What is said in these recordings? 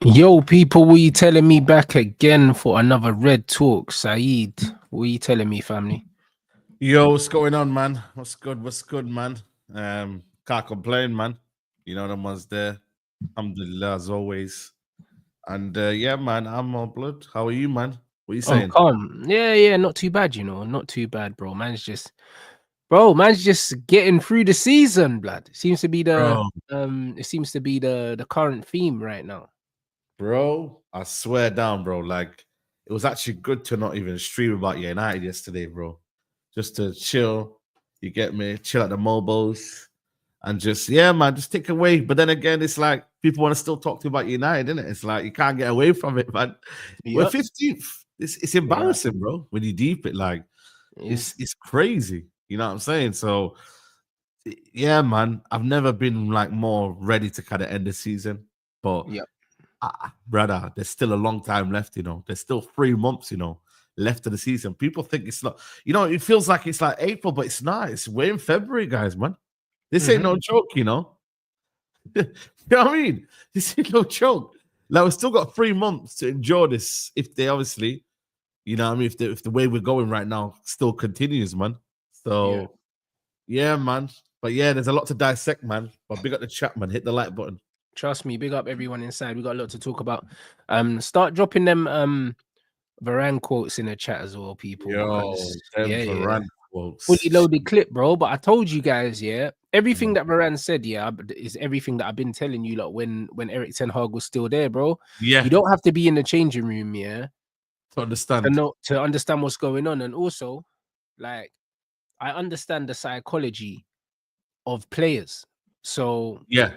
Yo, people, what you telling me back again for another Red Talk? Saeed, what you telling me, family? Yo, what's going on, man? What's good? What's good, man? Can't complain, man. You know them ones there. Alhamdulillah, as always. And yeah, man, I'm all blood. How are you, man? What are you I'm saying? calm. Yeah, not too bad, not too bad, bro. Man's just getting through the season, blood. Seems to be the Bro, it seems to be the current theme right now. bro, I swear down, bro. Like, it was actually good to not even stream about United yesterday, bro. Just to chill, you get me? Chill at the mobiles and just, yeah, man, just take away. But then again, it's like people want to still talk to you about United, isn't it? It's like you can't get away from it, man. We're Yep. 15th. It's Yeah. embarrassing, bro, when you deep it. Like, Yeah. it's crazy. You know what I'm saying? So, yeah, man, I've never been like more ready to kind of end the season. But Yep. brother, there's still a long time left, There's still 3 months, left of the season. People think it's not, it feels like it's like April, but it's not. It's way in February, guys, man. This ain't Hmm. no joke. You know what I mean? This ain't no joke. Like, we've still got 3 months to enjoy this if they obviously, what I mean, if the way we're going right now still continues, man. Yeah. So yeah, man. But yeah, there's a lot to dissect, man. But big up the chat, man. Hit the like button. Trust me, big up everyone inside. We got a lot to talk about. Start dropping them Varane quotes in the chat as well, people, Yo, because them yeah. Varane Fully quotes. loaded clip, bro. But I told you guys, yeah, everything Mm. that Varane said, yeah, is everything that I've been telling you, like when Eric Ten Hag was still there, bro. You Yeah, don't have to be in the changing room, yeah, to to understand. know to understand what's going on, and also, like, I understand the psychology of players, so Yeah.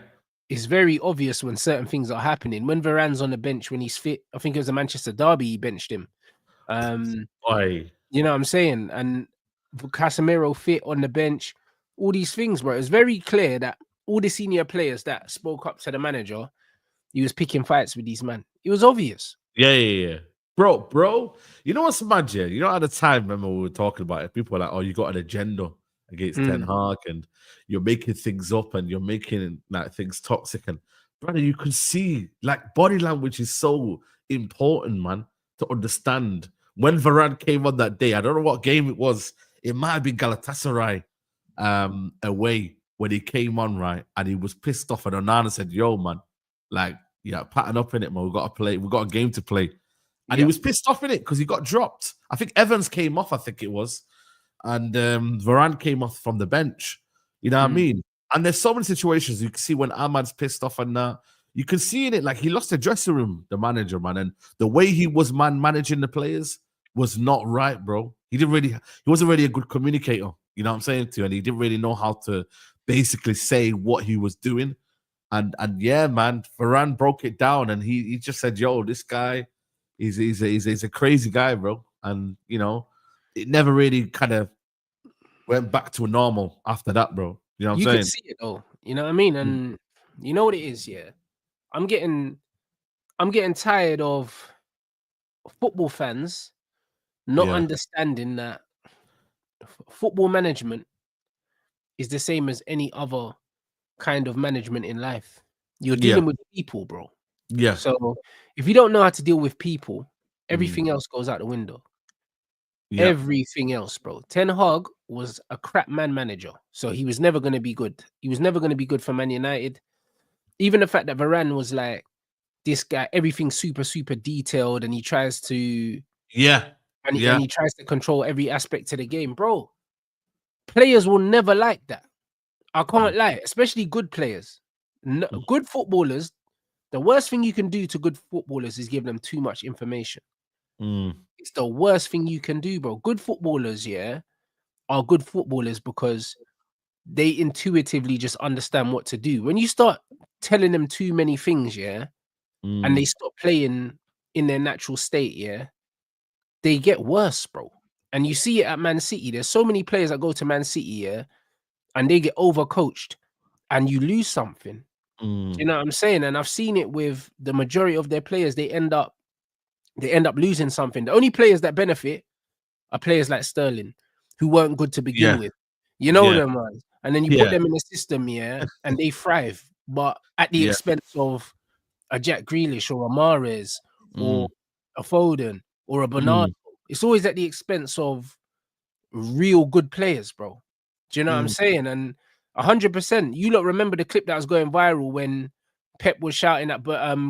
it's very obvious when certain things are happening. When Varane's on the bench when he's fit, I think it was a Manchester derby, he benched him. Um, Oi. You know what I'm saying? And Casemiro fit on the bench, all these things, bro. It's very clear that all the senior players that spoke up to the manager, he was picking fights with these men. It was obvious. Yeah. Bro, you know what's mad, yeah? You know, at the time, remember we were talking about it, people were like, oh, you got an agenda against Ten Mm. Hag and you're making things up and you're making like things toxic. And brother, you can see like body language is so important, man, to understand. When Varane came on that day, I don't know what game it was. It might have been Galatasaray away when he came on, right? And he was pissed off. And Onana said, yo, man, like, yeah, pattern up in it, man. We got to play. We got a game to play. And he Yeah. was pissed off in it because he got dropped. I think Evans came off, I think it was. And Varane came off from the bench. You know what I Mm. mean? And there's so many situations you can see when Ahmad's pissed off and you can see in it, like he lost the dressing room, the manager, man. And the way he was managing the players was not right, bro. He wasn't really a good communicator. You know what I'm saying to you? And he didn't really know how to basically say what he was doing. And yeah, man, Varane broke it down and he just said, yo, this guy he's a crazy guy, bro. And it never really kind of went back to normal after that, bro. You know what You I'm could saying? see it though. You know what I mean? Mm. And you know what it is, yeah. I'm getting I'm getting tired of football fans not Yeah. understanding that football management is the same as any other kind of management in life. You're Yeah. dealing with people, bro. Yeah. So if you don't know how to deal with people, Mm. everything else goes out the window. Yeah. Everything else, bro. Ten Hag was a crap man manager, so he was never going to be good. He was never going to be good for Man United. Even the fact that Varane was like this guy, everything's super detailed, and he tries to Yeah. and Yeah. he tries to control every aspect of the game, bro. Players will never like that. I Mm. can't lie, especially good players. Mm. Good footballers, the worst thing you can do to good footballers is give them too much information. Mm. It's the worst thing you can do, bro. Good footballers, yeah, are good footballers because they intuitively just understand what to do. When you start telling them too many things, yeah, and they Mm. stop playing in their natural state, yeah, they get worse, bro. And you see it at Man City. There's so many players that go to Man City, yeah, and they get overcoached and you lose something. Do you Mm. know what I'm saying? And I've seen it with the majority of their players. They end up losing something. The only players that benefit are players like Sterling, who weren't good to begin Yeah. with. You know Yeah. them, man. And then you put Yeah. them in the system, yeah, and they thrive, but at the Yeah. expense of a Jack Grealish or a Mahrez or Mm, a Foden or a Bernardo. mm, It's always at the expense of real good players, bro. Do you know what I'm mm. saying? And 100%. You lot remember the clip that was going viral when Pep was shouting at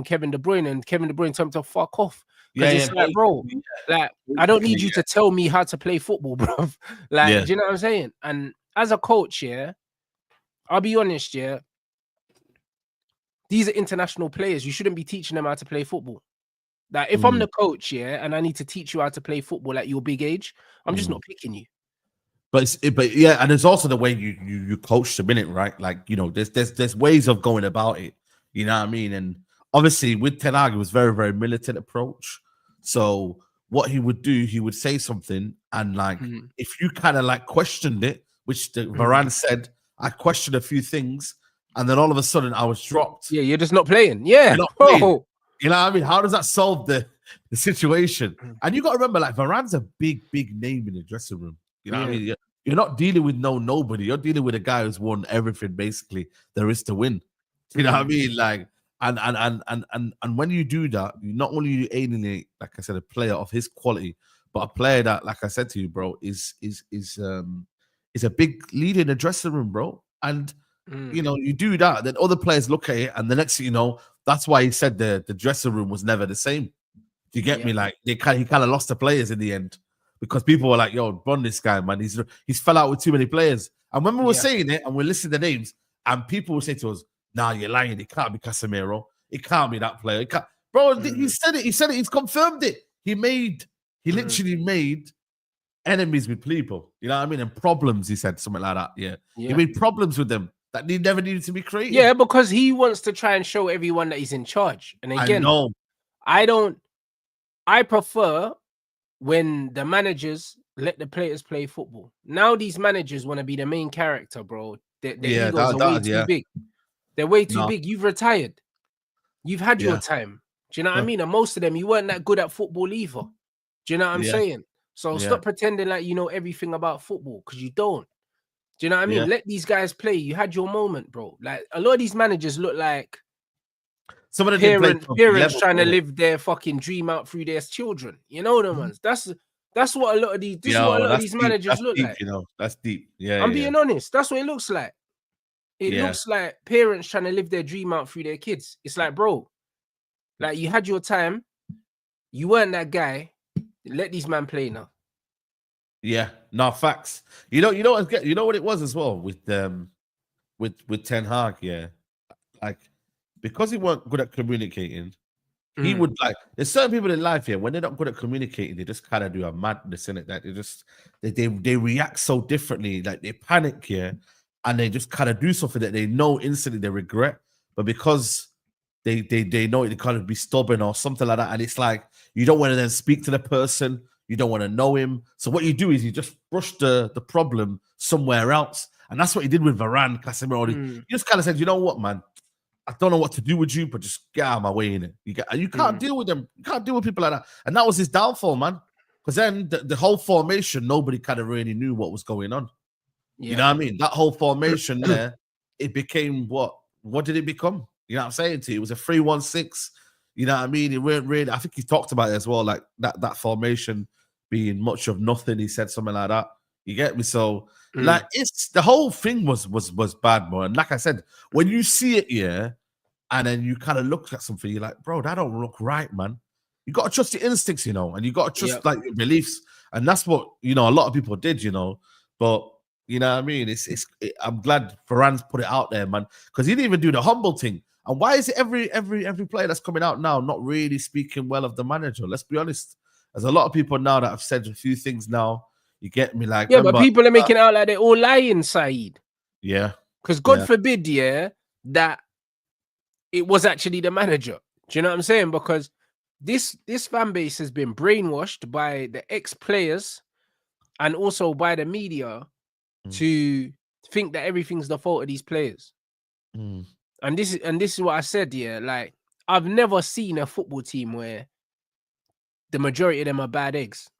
Kevin De Bruyne, and Kevin De Bruyne told him to fuck off Yeah, because yeah, it's like, bro, basically, like yeah, I don't need basically, you to tell me how to play football, bro. Like, yeah, do you know what I'm saying? And as a coach, yeah, I'll be honest, yeah, these are international players. You shouldn't be teaching them how to play football. Like, if I'm mm, the coach, yeah, and I need to teach you how to play football at your big age, I'm just mm. not picking you. But yeah, and there's also the way you coach the minute, right? Like, you know, there's ways of going about it. You know what I mean? And obviously with Ten Hag, it was very, very militant approach. So what he would do, he would say something, and like Mhm. if you kind of like questioned it, which the Mhm. Varane said, I questioned a few things, and then all of a sudden I was dropped. Yeah, you're just not playing. You're Yeah, not playing. bro. You know what I mean? How does that solve the situation? Mm. And you got to remember, like Varane's a big, big name in the dressing room. You know what I Yeah. mean? You're not dealing with nobody. You're dealing with a guy who's won everything basically there is to win. You know what I Mm. mean? Like, and when you do that, you not only you alienate, like I said, a player of his quality, but a player that, like I said to you, bro, is a big leader in the dressing room, bro. And Mm. you know, you do that, then other players look at it, and the next thing you know, that's why he said the dressing room was never the same. Do you get Yeah. me? Like he kind of lost the players in the end because people were like, "Yo, run this guy, man. He's fell out with too many players." And when we were Yeah. saying it and we're listing the names, and people would say to us, "Nah, you're lying. It can't be Casemiro. It can't be that player. It can't." Bro, he Mm. said it. He said it. He's confirmed it. He Mm. literally made enemies with people. You know what I mean? And problems. He said something like that. Yeah, he Yeah. made problems with them that they never needed to be created. Yeah, because he wants to try and show everyone that he's in charge. And I again, know. I prefer when the managers let the players play football. Now these managers want to be the main character, bro. Their Yeah, egos are way too yeah. big. They're way too No, big. You've retired. You've had your yeah, time. Do you know what I huh, mean? And most of them, you weren't that good at football either. Do you know what I'm yeah, saying? So yeah, stop pretending like you know everything about football because you don't. Do you know what I yeah. mean? Let these guys play. You had your moment, bro. Like a lot of these managers look like Some of them didn't play parents to a big parents level, trying to innit? live their fucking dream out through their children. You know them Mhm. ones. That's what a lot of these. This is what a Yo, lot of that's these deep. managers That's look deep. like. You know, that's deep. Yeah, I'm yeah, being honest. That's what it looks like. It yeah, looks like parents trying to live their dream out through their kids. It's like, bro, like you had your time. You weren't that guy. Let these men play now. yeah. No facts. You know what it was as well with Ten Hag. Yeah, like because he weren't good at communicating. He Mm, would like. There's certain people in life here when they're not good at communicating, they just kind of do a madness in it. That they react so differently. Like they panic here, and they just kind of do something that they know instantly they regret. But because they know it kind of be stubborn or something like that, and it's like you don't want to then speak to the person, you don't want to know him. So what you do is you just brush the problem somewhere else, and that's what he did with Varane, Casemiro. You mm, just kind of said, you know what, man, I don't know what to do with you, but just get out of my way in it. You can't mm. deal with them. You can't deal with people like that, and that was his downfall, man. Because then the whole formation, nobody kind of really knew what was going on. You Yeah. know what I mean? That whole formation there, it became what? What did it become? You know what I'm saying to you? It was a 3-1-6. You know what I mean? It weren't really. I think he talked about it as well, like that formation being much of nothing. He said something like that. You get me? So like Mm, it's the whole thing was bad, man. And like I said, when you see it, yeah, and then you kind of look at something, you're like, bro, that don't look right, man. You got to trust your instincts, you know, and you got to yep. trust like your beliefs, and that's what you know. A lot of people did, you know, but you know what I mean. I'm glad Varane's put it out there, man, because he didn't even do the humble thing. And why is it every player that's coming out now not really speaking well of the manager? Let's be honest. There's a lot of people now that have said a few things now. You get me? Like, Yeah, but remember? people are making it out like they're all lying, Saeed. Yeah, Because God yeah, forbid, yeah, that it was actually the manager. Do you know what I'm saying? Because this fan base has been brainwashed by the ex-players and also by the media mm, to think that everything's the fault of these players. mm, And this is what I said, yeah. Like, I've never seen a football team where the majority of them are bad eggs.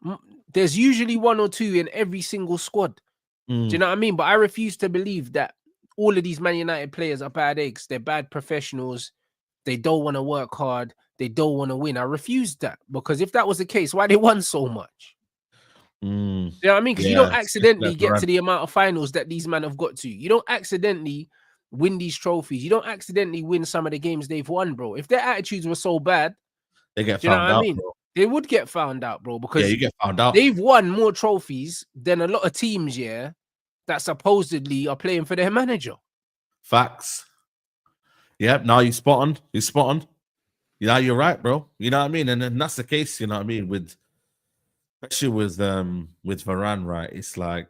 There's usually one or two in every single squad. Do you mm, know what I mean? But I refuse to believe that all of these Man United players are bad eggs. They're bad professionals. they don't want to work hard, they don't want to win. I refuse that, because if that was the case, why they won so much? Mm, You know what I mean? Because you yeah, don't accidentally get to the amount of finals that these men have got to. You don't accidentally win these trophies. You don't accidentally win some of the games they've won, bro. If their attitudes were so bad, they get do you know found what I out, mean? bro. They would get found out, bro, Yeah, because you get found out. they've won more trophies than a lot of teams, yeah, that supposedly are playing for their manager. Facts. Yep. Now you spot on. You spot on. Yeah, you're right, bro. You know what I mean? And then that's the case, you know what I mean, with especially with Varane, right? It's like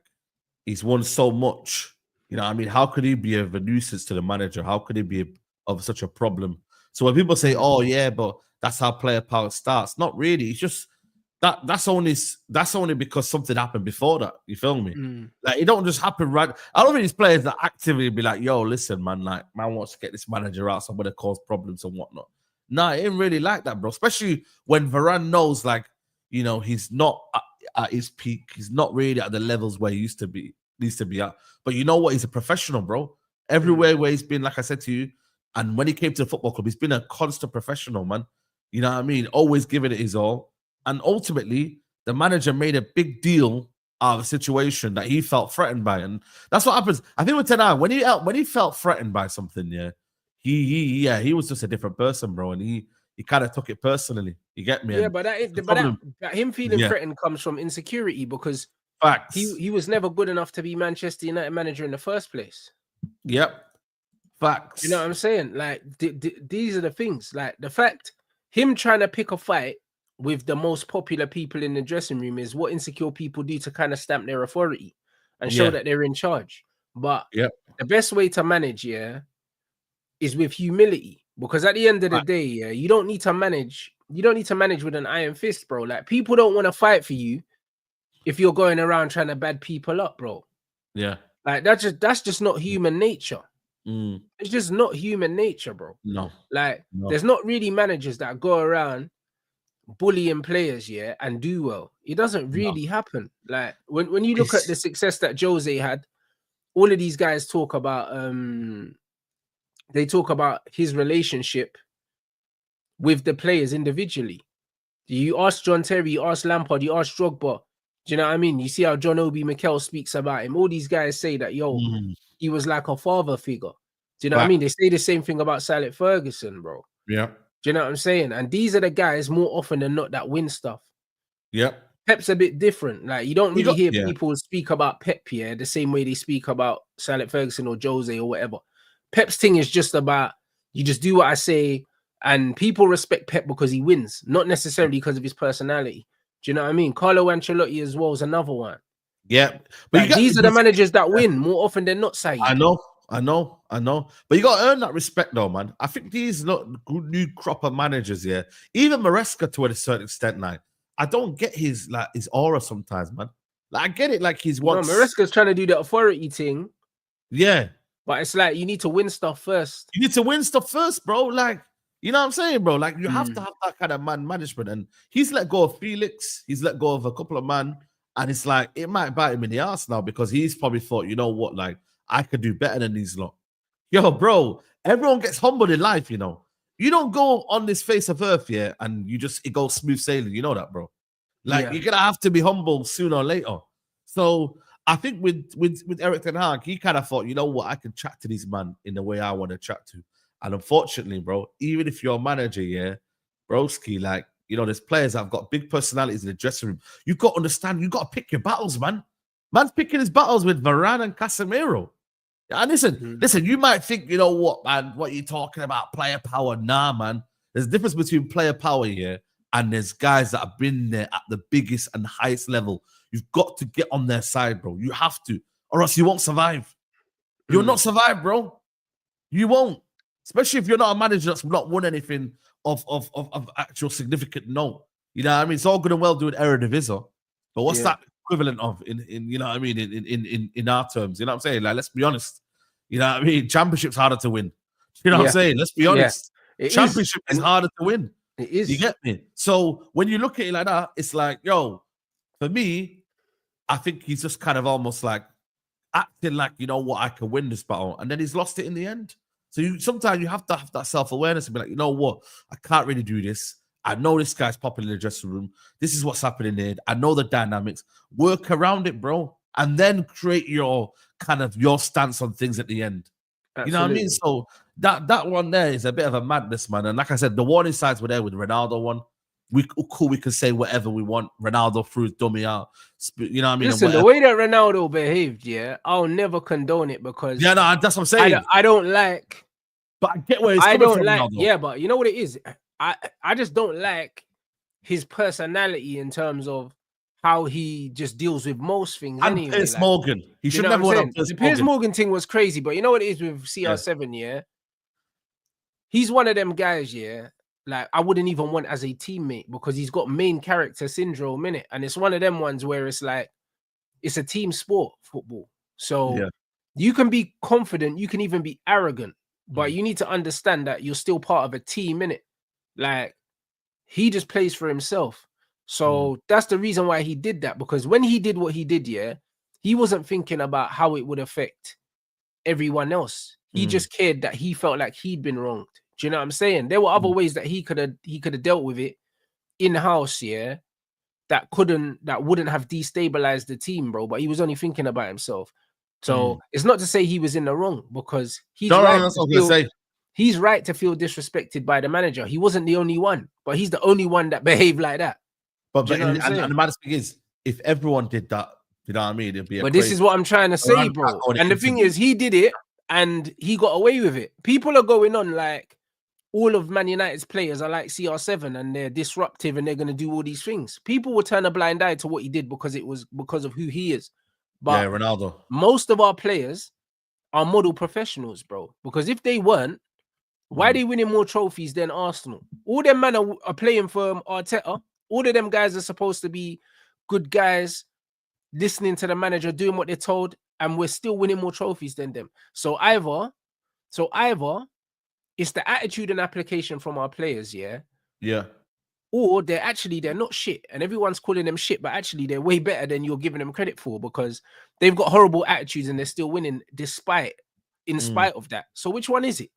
he's won so much. You know what I mean? How could he be of a nuisance to the manager? How could he be of such a problem? So when people say, "Oh yeah, but that's how player power starts," not really. It's just that's only because something happened before that. You feel me? Like it don't just happen right. I don't think these players that actively be like, "Yo, listen, man, like man wants to get this manager out, so I'm gonna cause problems and whatnot." Nah, it ain't really like that, bro. Especially when Varane knows, like, you know, he's not at his peak. He's not really at the levels where he used to be at. But you know what? He's a professional, bro. Everywhere where he's been, like I said to you, and when he came to the football club, he's been a constant professional, man. You know what I mean? Always giving it his all. And ultimately, the manager made a big deal out of a situation that he felt threatened by. And that's what happens. I think with Ten Hag, when he felt threatened by something, yeah, he was just a different person, bro. And he kind of took it personally. You get me? Yeah, And but problem, that him feeling yeah, threatened comes from insecurity, because facts. he was never good enough to be Manchester United manager in the first place. Yep, facts. You know what I'm saying? Like these are the things. Like the fact him trying to pick a fight with the most popular people in the dressing room is what insecure people do to kind of stamp their authority and show that they're in charge. But the best way to manage, yeah, is with humility. Because at the end of the day, yeah, you don't need to manage with an iron fist, bro. Like people don't want to fight for you if you're going around trying to bad people up, bro. Yeah. Like that's just not human nature. Mm. It's just not human nature, bro. No. Like there's not really managers that go around bullying players, yeah, and do well. It doesn't really happen. Like when you look at the success that Jose had, all of these guys talk about they talk about his relationship with the players individually. You ask John Terry, you ask Lampard, you ask Drogba. Do you know what I mean? You see how John Obi Mikel speaks about him. All these guys say that, he was like a father figure. Do you know what I mean? They say the same thing about Sir Alex Ferguson, bro. Yeah. Do you know what I'm saying? And these are the guys more often than not that win stuff. Yeah. Pep's a bit different. Like you don't really hear people speak about Pep here the same way they speak about Sir Alex Ferguson or Jose or whatever. Pep's thing is just about you just do what I say, and people respect Pep because he wins, not necessarily because of his personality. Do you know what I mean? Carlo Ancelotti as well is another one. Yeah, but like, these are the managers that win more often than not, Saeed. I know. But you got to earn that respect, though, man. I think these not new crop of managers, yeah. Even Maresca, to a certain extent, now. I don't get his aura sometimes, man. Like I get it, like he's once. No, Maresca's trying to do the authority thing. Yeah, but it's like you need to win stuff first. You need to win stuff first, bro. Like, you know what I'm saying, bro? Like, you have to have that kind of man management. And he's let go of Felix. He's let go of a couple of man. And it's like, it might bite him in the ass now because he's probably thought, you know what, like, I could do better than these lot. Yo, bro, everyone gets humbled in life, you know. You don't go on this face of earth, yeah, and it goes smooth sailing. You know that, bro. Like, you're going to have to be humble sooner or later. So I think with Erik Ten Hag, he kind of thought, you know what, I can chat to these man in the way I want to chat to. And unfortunately, bro, even if you're a manager, yeah, broski, like, you know, there's players that have got big personalities in the dressing room. You've got to understand, you've got to pick your battles, man. Man's picking his battles with Varane and Casemiro. And listen, you might think, you know what, man, what are you talking about? Player power? Nah, man. There's a difference between player power here and there's guys that have been there at the biggest and highest level. You've got to get on their side, bro. You have to, or else you won't survive. You'll not survive, bro. You won't. Especially if you're not a manager that's not won anything of actual significant note. You know what I mean? It's all good and well doing Eredivisie, but what's that equivalent of in you know what I mean in our terms? You know what I'm saying? Like, let's be honest. You know what I mean? Championship's harder to win. You know what I'm saying? Let's be honest. Championship is harder to win. It is. You get me? So when you look at it like that, it's like, yo, for me, I think he's just kind of almost like acting like, you know what, I can win this battle. And then he's lost it in the end. So sometimes you have to have that self-awareness and be like, you know what? I can't really do this. I know this guy's popping in the dressing room. This is what's happening here. I know the dynamics. Work around it, bro. And then create your stance on things at the end. Absolutely. You know what I mean? So that one there is a bit of a madness, man. And like I said, the warning signs were there with Ronaldo one. We can say whatever we want. Ronaldo threw his dummy out. You know what I mean? Listen, the way that Ronaldo behaved, I'll never condone it because no, that's what I'm saying. I don't like. But I get where he's coming from. Ronaldo. Yeah, but you know what it is? I just don't like his personality in terms of how he just deals with most things. And anyway, Piers Morgan. He should never went on the Piers Morgan thing was crazy, but you know what it is with CR7, He's one of them guys, like I wouldn't even want as a teammate because he's got main character syndrome in it. And it's one of them ones where it's like, it's a team sport, football. So you can be confident, you can even be arrogant, but you need to understand that you're still part of a team, in it. Like, he just plays for himself. So that's the reason why he did that, because when he did what he did, he wasn't thinking about how it would affect everyone else. He just cared that he felt like he'd been wronged. Do you know what I'm saying? There were other ways that he could have dealt with it in-house, that wouldn't have destabilized the team, bro. But he was only thinking about himself. So it's not to say he was in the wrong, because he's he's right to feel disrespected by the manager. He wasn't the only one, but he's the only one that behaved like that. But and the maddest thing is, if everyone did that, you know what I mean? It'd be. But this is what I'm trying to say, bro. And the thing is, he did it and he got away with it. People are going on like all of Man United's players are like CR7 and they're disruptive and they're going to do all these things. People will turn a blind eye to what he did because it was because of who he is. But Ronaldo. Most of our players are model professionals, bro. Because if they weren't, why are they winning more trophies than Arsenal? All them men are playing for Arteta. All of them guys are supposed to be good guys, listening to the manager, doing what they're told, and we're still winning more trophies than them. So either it's the attitude and application from our players, or they're not shit, and everyone's calling them shit, but actually they're way better than you're giving them credit for, because they've got horrible attitudes and they're still winning in spite of that. So which one is it?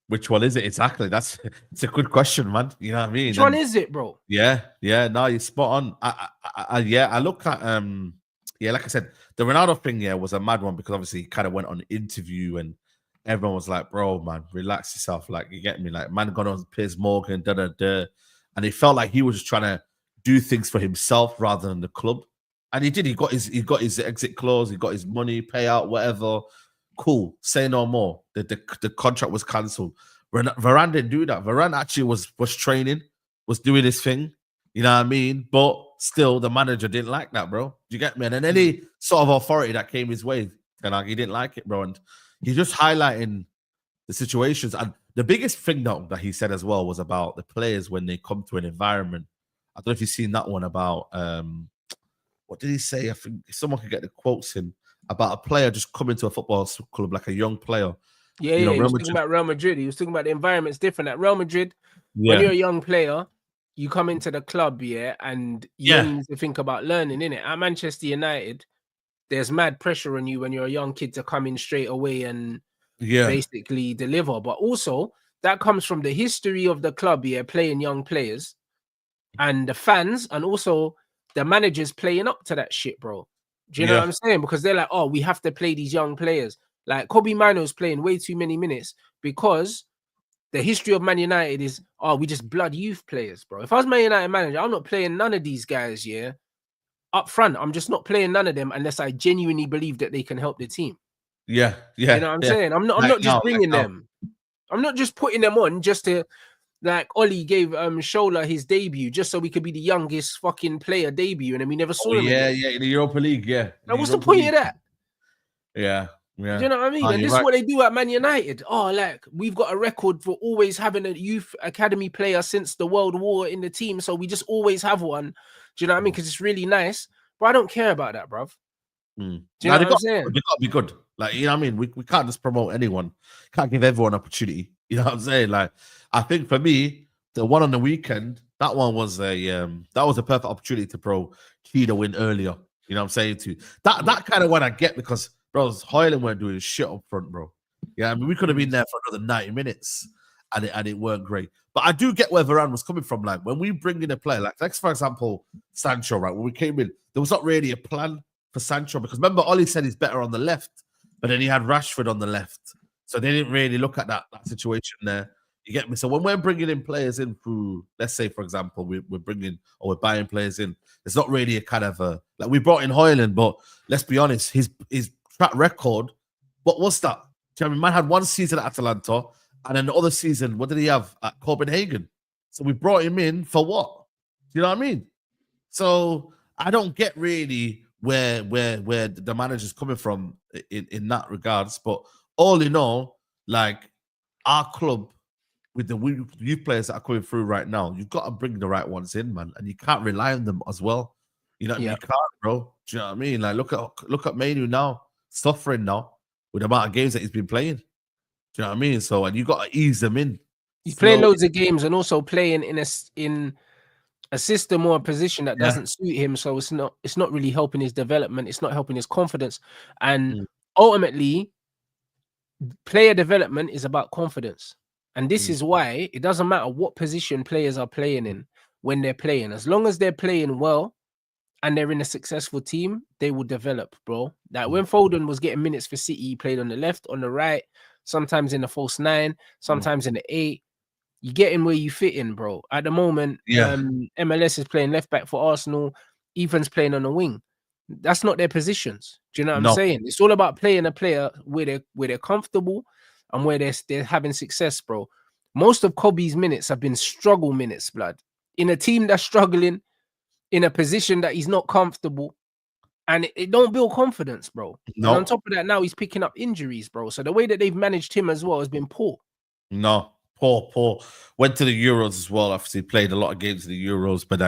Which one is it exactly? It's a good question, man. You know what I mean? Which one is it, bro? Yeah. No, you're spot on. I look at like I said, the Ronaldo thing was a mad one, because obviously he kind of went on an interview and everyone was like, bro, man, relax yourself. Like, you get me? Like, man got on Piers Morgan, and it felt like he was just trying to do things for himself rather than the club. And he did. He got his exit clause, he got his money, payout, whatever. Cool. Say no more. The contract was cancelled. Varane didn't do that. Varane actually was training, was doing his thing. You know what I mean? But still, the manager didn't like that, bro. Do you get me? And then any sort of authority that came his way, he didn't like it, bro. And he's just highlighting the situations. And the biggest thing that he said as well was about the players when they come to an environment. I don't know if you've seen that one about what did he say? I think someone could get the quotes in about a player just coming to a football club, like a young player. Yeah, he was talking about Real Madrid. He was talking about the environment's different. At Real Madrid, when you're a young player, you come into the club, and you need to think about learning, innit? At Manchester United, there's mad pressure on you when you're a young kid to come in straight away and basically deliver. But also, that comes from the history of the club, playing young players, and the fans, and also the managers playing up to that shit, bro. Do you know what I'm saying? Because they're like, oh, we have to play these young players. Like Kobe Mino's playing way too many minutes because the history of Man United is, oh, we just blood youth players, bro. If I was Man United manager, I'm not playing none of these guys, up front. I'm just not playing none of them unless I genuinely believe that they can help the team. Yeah. You know what I'm saying? I'm not just bringing them. I'm not just putting them on just to, like Oli gave Shola his debut just so we could be the youngest fucking player debut, and then we never saw him. In the Europa League, Now, what's the point of that? Yeah. Do you know what I mean? And this is what they do at Man United. Oh, like, we've got a record for always having a youth academy player since the World War in the team, so we just always have one. Do you know what I mean? Because it's really nice. But I don't care about that, bruv. Do you know what I'm saying? They got to be good. Like, you know what I mean? We can't just promote anyone. Can't give everyone opportunity. You know what I'm saying? Like, I think for me, the one on the weekend, that one was a perfect opportunity to pro Cheetah win earlier. You know what I'm saying? That kind of one I get, because bro, Hoyland weren't doing shit up front, bro. Yeah, I mean, we could have been there for another 90 minutes and it weren't great. But I do get where Varane was coming from. Like, when we bring in a player, like for example, Sancho, right? When we came in, there was not really a plan for Sancho because remember, Ollie said he's better on the left, but then he had Rashford on the left. So they didn't really look at that situation there. You get me? So when we're bringing in players in through, let's say, for example, we're bringing or we're buying players in, there's not really a kind of a, like we brought in Højlund, but let's be honest, his track record, what was that? Do you know what I mean? Man had one season at Atalanta, and then the other season, what did he have at Copenhagen? So we brought him in for what? Do you know what I mean? So I don't get really where the manager's coming from in that regards. But all in all, like our club with the youth players that are coming through right now, you've got to bring the right ones in, man, and you can't rely on them as well. You know, you can't, bro. Do you know what I mean? Like look at Manu now, suffering now with the amount of games that he's been playing. Do you know what I mean? So, and you got to ease them in. He's playing loads of games and also playing in a system or a position that doesn't suit him. So it's not really helping his development. It's not helping his confidence. And ultimately, player development is about confidence. And this is why it doesn't matter what position players are playing in when they're playing. As long as they're playing well and they're in a successful team, they will develop, bro. Like when Foden was getting minutes for City, he played on the left, on the right, sometimes in the false 9, sometimes in the 8. You get in where you fit in, bro. At the moment, MLS is playing left back for Arsenal. Ethan's playing on the wing. That's not their positions. Do you know what I'm saying? It's all about playing a player where they're comfortable and where they're having success, bro. Most of Kobe's minutes have been struggle minutes, blood. In a team that's struggling, in a position that he's not comfortable, and it don't build confidence, bro. And on top of that, now he's picking up injuries, bro. So the way that they've managed him as well has been poor. Poor. Went to the Euros as well. Obviously, played a lot of games in the Euros, but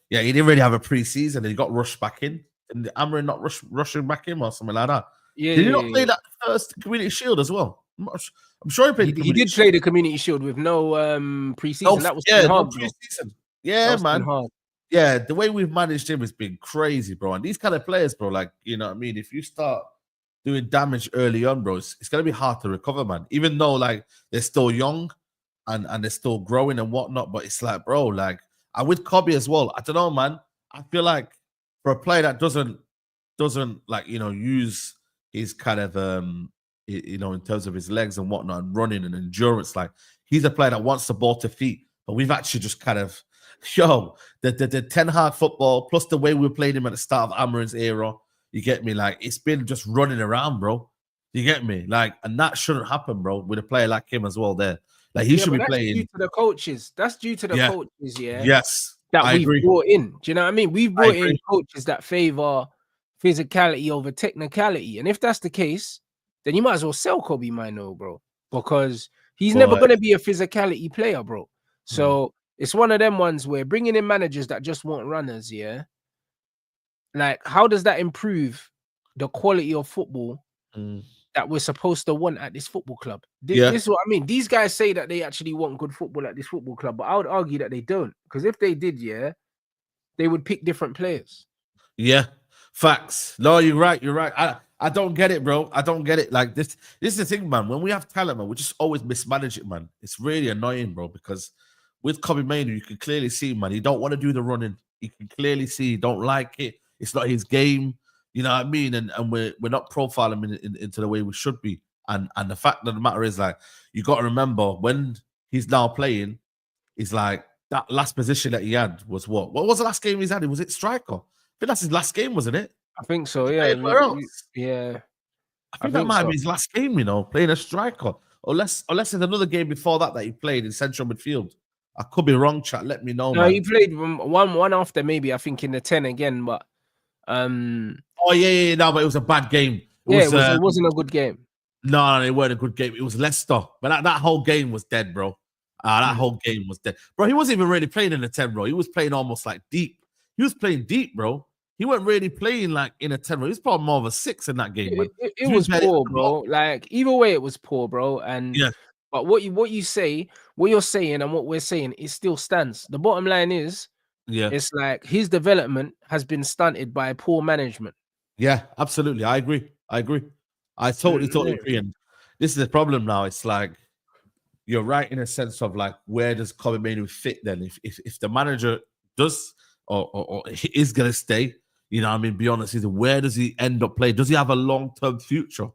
he didn't really have a preseason. He got rushed back in. And the Amorim not rushing back in or something like that. Yeah, did he not play that first Community Shield as well? I'm sure he played. He did play the Community Shield with no preseason. That was no preseason. Yeah, man. Yeah, the way we've managed him has been crazy, bro. And these kind of players, bro, like, you know what I mean? If you start doing damage early on, bro, it's going to be hard to recover, man. Even though, like, they're still young and they're still growing and whatnot. But it's like, bro, like, and with Kobe as well, I don't know, man. I feel like for a player that doesn't like, you know, use his kind of, you know, in terms of his legs and whatnot and running and endurance, like, he's a player that wants the ball to feet. But we've actually just kind of, the Ten Hag football plus the way we played him at the start of Amorim's era, you get me? Like, it's been just running around, bro. You get me? Like, and that shouldn't happen, bro, with a player like him as well there. Like, he should be playing. Due to the coaches. That's due to the coaches, Yes. That we've brought in. Do you know what I mean? We've brought in coaches that favor physicality over technicality. And if that's the case, then you might as well sell Kobe Mino, bro. Because he's never going to be a physicality player, bro. So it's one of them ones where bringing in managers that just want runners, like, how does that improve the quality of football that we're supposed to want at this football club? This is what I mean. These guys say that they actually want good football at this football club, but I would argue that they don't. Because if they did, they would pick different players. Yeah, facts. No, you're right. I don't get it, bro. I don't get it. Like, this is the thing, man. When we have talent, man, we just always mismanage it, man. It's really annoying, bro, because with Kobe Manu, you can clearly see, man, he don't want to do the running. You can clearly see he don't like it. It's not his game. You know what I mean? And we're not profiling him into the way we should be. And the fact of the matter is, like, you got to remember when he's now playing, it's like that last position that he had was what? What was the last game he's had? Was it striker? I think that's his last game, wasn't it? I think so, yeah. Yeah. I think that might be his last game, you know, playing a striker. Unless there's another game before that he played in central midfield. I could be wrong, chat. Let me know. No, man. he played one after, maybe, I think, in the 10 again, but oh yeah, no, but it was a bad game. It wasn't a good game. No, it wasn't a good game. It was Leicester, but that whole game was dead, bro. That whole game was dead, bro. He wasn't even really playing in the 10, bro. He was playing almost like deep. He was playing deep, bro. He wasn't really playing like in a 10, bro. He was probably more of a 6 in that game, man. It was poor, bro. Like, either way, it was poor, bro. And but what you're saying and what we're saying, it still stands. The bottom line is, it's like his development has been stunted by poor management. Yeah, absolutely. I agree. I totally agree. And this is the problem now. It's like you're right in a sense of like, where does Kobe Mainoo fit then? If the manager does or is gonna stay, you know what I mean, beyond the season, where does he end up playing? Does he have a long-term future?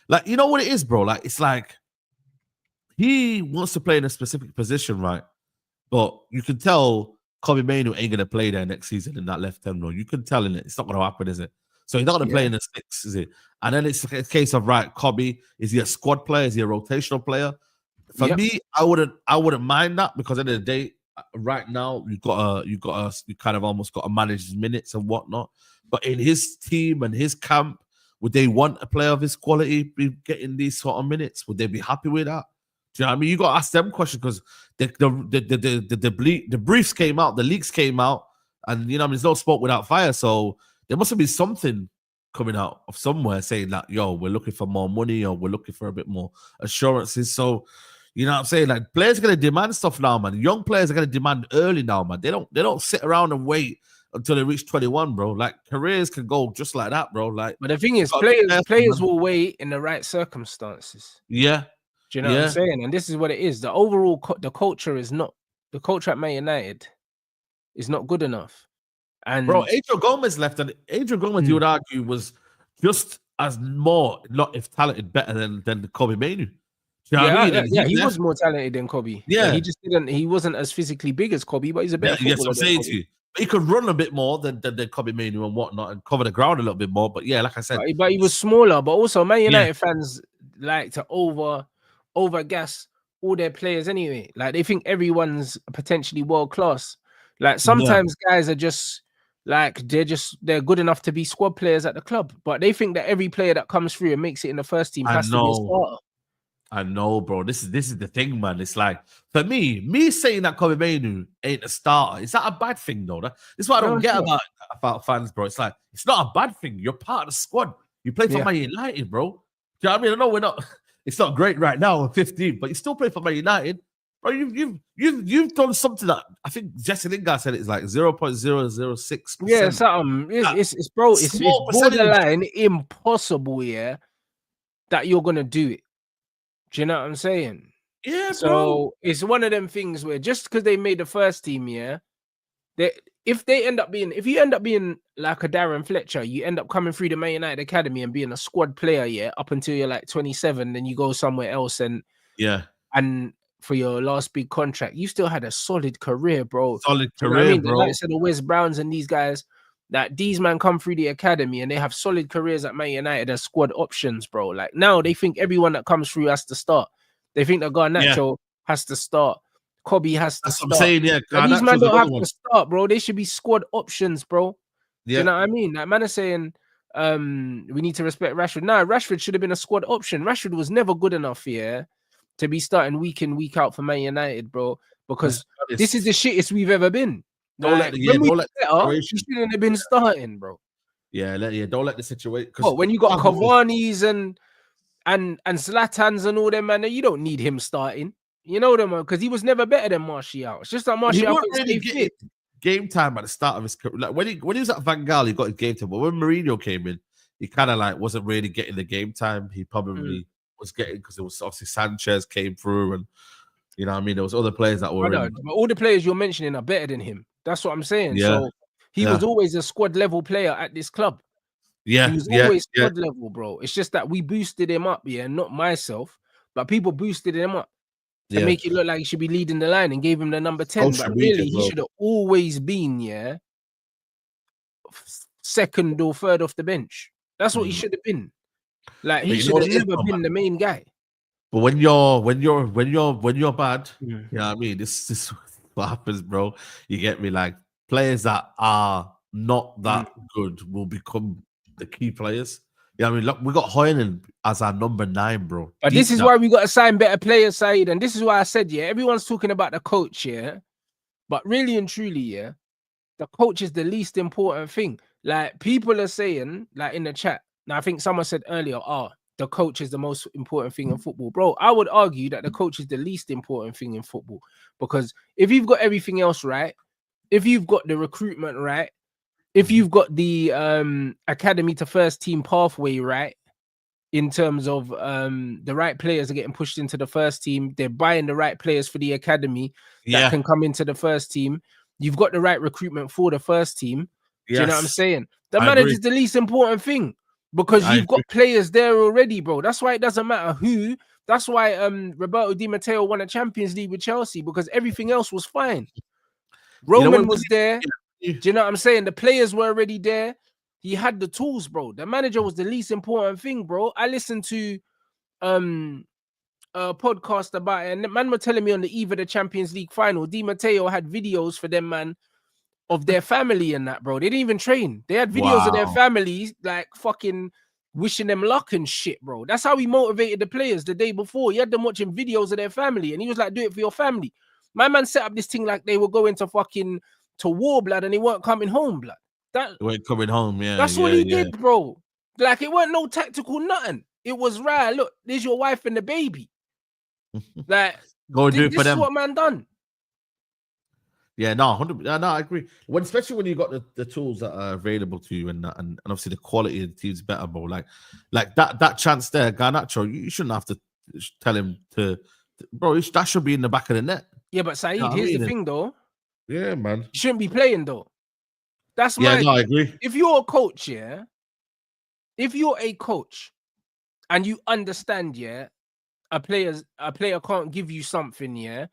Like, you know what it is, bro? Like, it's like he wants to play in a specific position, right? But you can tell Kobe Mainoo ain't gonna play there next season in that left hand role. You can tell in it. It's not gonna happen, is it? So he's not gonna play in the 6, is it? And then it's a case of, right, Kobe, is he a squad player? Is he a rotational player? For me, I wouldn't mind that, because at the end of the day, right now you kind of almost got to manage his minutes and whatnot. But in his team and his camp, would they want a player of his quality be getting these sort of minutes? Would they be happy with that? Do you know what I mean? You got to ask them questions, because the briefs came out, the leaks came out, and you know, I mean, there's no smoke without fire. So there must have been something coming out of somewhere saying that, yo, we're looking for more money, or we're looking for a bit more assurances. So, you know what I'm saying? Like, players are going to demand stuff now, man. Young players are going to demand early now, man. They don't sit around and wait until they reach 21, bro. Like, careers can go just like that, bro. Like, but the thing is, players will wait in the right circumstances. Yeah. Do you know what I'm saying? And this is what it is. The overall the culture at Man United is not good enough. And bro, Adrian Gomez left, and Adrian Gomez, you would argue, was just as more, not if talented, better than the Kobe Mainoo. You know what I mean? He was more talented than Kobe. Yeah, he just didn't. He wasn't as physically big as Kobe, but he's a better footballer. Yes, I'm saying to you, he could run a bit more than Kobe Mainoo and whatnot, and cover the ground a little bit more. But yeah, like I said, but he was smaller. But also, Man United fans like to over gas all their players anyway. Like, they think everyone's potentially world class. Like, sometimes guys are just like, they're good enough to be squad players at the club, but they think that every player that comes through and makes it in the first team has to be a starter. I know, bro. This is the thing, man. It's like, for me saying that Kobe Mainoo ain't a starter, is that a bad thing, though? This is what I don't get about fans, bro. It's like, it's not a bad thing. You're part of the squad. You play for Man United, bro. Do you know what I mean? I know we're not. It's not great right now, we're 15, but you still play for Man United, bro. You've done something that I think Jesse Lingard said it's like 0.006%. Yeah, something. It's borderline impossible, that you're gonna do it. Do you know what I'm saying? Yeah, so bro. It's one of them things where just because they made the first team, if you end up being like a Darren Fletcher, you end up coming through the Man United Academy and being a squad player, up until you're like 27, then you go somewhere else and for your last big contract, you still had a solid career, bro. Solid career, I mean? Bro. Like I said, the West Browns and these guys, that these man come through the academy and they have solid careers at Man United as squad options, bro. Like, now they think everyone that comes through has to start. They think that Garnacho has to start. Kobe has to start. I'm saying, these men don't have to start, bro. They should be squad options, bro. Do you know what I mean? Like, man is saying, we need to respect Rashford. No, Rashford should have been a squad option. Rashford was never good enough, to be starting week in, week out for Man United, bro. Because this is the shittest we've ever been. Don't you shouldn't have been starting, bro. Don't let the situation. When you got Cavani's and Zlatan's and all them, man, you don't need him starting. You know them, because he was never better than Martial. It's just that Martial really get game time at the start of his career. Like, when he was at Van Gaal, he got his game time. But when Mourinho came in, he kind of like wasn't really getting the game time. He probably was getting, because it was obviously Sanchez came through, and you know what I mean, there was other players that were in. But all the players you're mentioning are better than him. That's what I'm saying. So he was always a squad level player at this club. He was always squad level, bro. It's just that we boosted him up, not myself, but people boosted him up to make it look like he should be leading the line and gave him the number 10. But really, he should have always been, second or third off the bench. That's what he should have been. Like, he should have never been the main guy. But when you're bad, you know what I mean? This is what happens, bro. You get me? Like, players that are not that good will become the key players. Yeah, I mean, look, we got Hoyland as our number 9, bro. But this is why we got to sign better players, Saeed. And this is why I said, everyone's talking about the coach, but really and truly, the coach is the least important thing. Like, people are saying, like, in the chat. Now, I think someone said earlier, the coach is the most important thing in football. Bro, I would argue that the coach is the least important thing in football. Because if you've got everything else right, if you've got the recruitment right, if you've got the academy to first team pathway right, in terms of the right players are getting pushed into the first team. They're buying the right players for the academy that can come into the first team. You've got the right recruitment for the first team. Do you know what I'm saying? The manager is the least important thing because you've got players there already, bro. That's why it doesn't matter who. That's why Roberto Di Matteo won a Champions League with Chelsea, because everything else was fine. Roman was there. Do you know what I'm saying? The players were already there. He had the tools, bro. The manager was the least important thing, bro. I listened to a podcast about it, and the man were telling me on the eve of the Champions League final, Di Matteo had videos for them, man, of their family and that, bro. They didn't even train. They had videos of their families, like fucking wishing them luck and shit, bro. That's how he motivated the players the day before. He had them watching videos of their family, and he was like, do it for your family. My man set up this thing like they were going to fucking to war, blood, and they weren't coming home, blood. They weren't coming home, yeah. That's what he did, bro. Like, it weren't no tactical nothing. It was right. Look, there's your wife and the baby. Like, go do it for them. This is what man done. Yeah, no, 100%. No, I agree. Especially when you got the tools that are available to you, and obviously the quality of the team's better, bro. Like that chance there, Garnacho, you shouldn't have to tell him to bro. That should be in the back of the net. Yeah, but Saeed, here's the thing, though. Yeah, man. You shouldn't be playing, though. That's my. No, I agree. If you're a coach, yeah. If you're a coach, and you understand, yeah, a player can't give you something, yeah,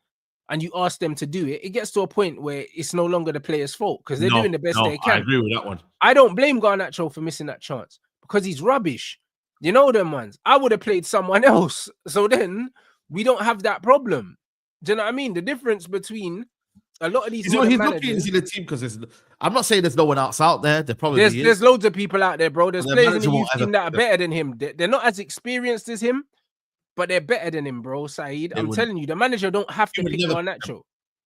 and you ask them to do it, it gets to a point where it's no longer the player's fault because they're doing the best they can. I agree with that one. I don't blame Garnacho for missing that chance because he's rubbish. You know them ones. I would have played someone else. So then we don't have that problem. Do you know what I mean? The difference between a lot of these he's looking into the team because I'm not saying there's no one else out there. There probably is. There's loads of people out there, bro. There's players in the youth team that are better than him. They're not as experienced as him, but they're better than him, bro. Saeed, I'm telling you, the manager don't have to pick Garnacho.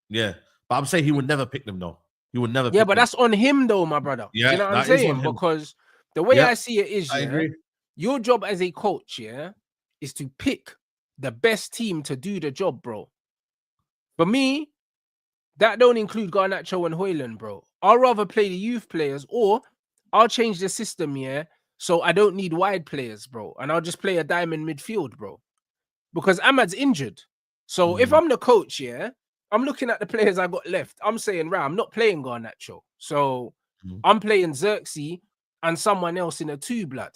Yeah, but I'm saying he would never pick them, though. He would never. Yeah, but that's on him, though, my brother. Yeah, you know what I'm saying? Because the way I see it is, I agree. Your job as a coach, yeah, is to pick the best team to do the job, bro. For me, that don't include Garnacho and Højlund, bro. I'll rather play the youth players, or I'll change the system, yeah, so I don't need wide players, bro, and I'll just play a diamond midfield, bro. Because Ahmad's injured. So if I'm the coach, yeah, I'm looking at the players I got left. I'm saying, right, I'm not playing Garnacho. So I'm playing Xerxes and someone else in a two blood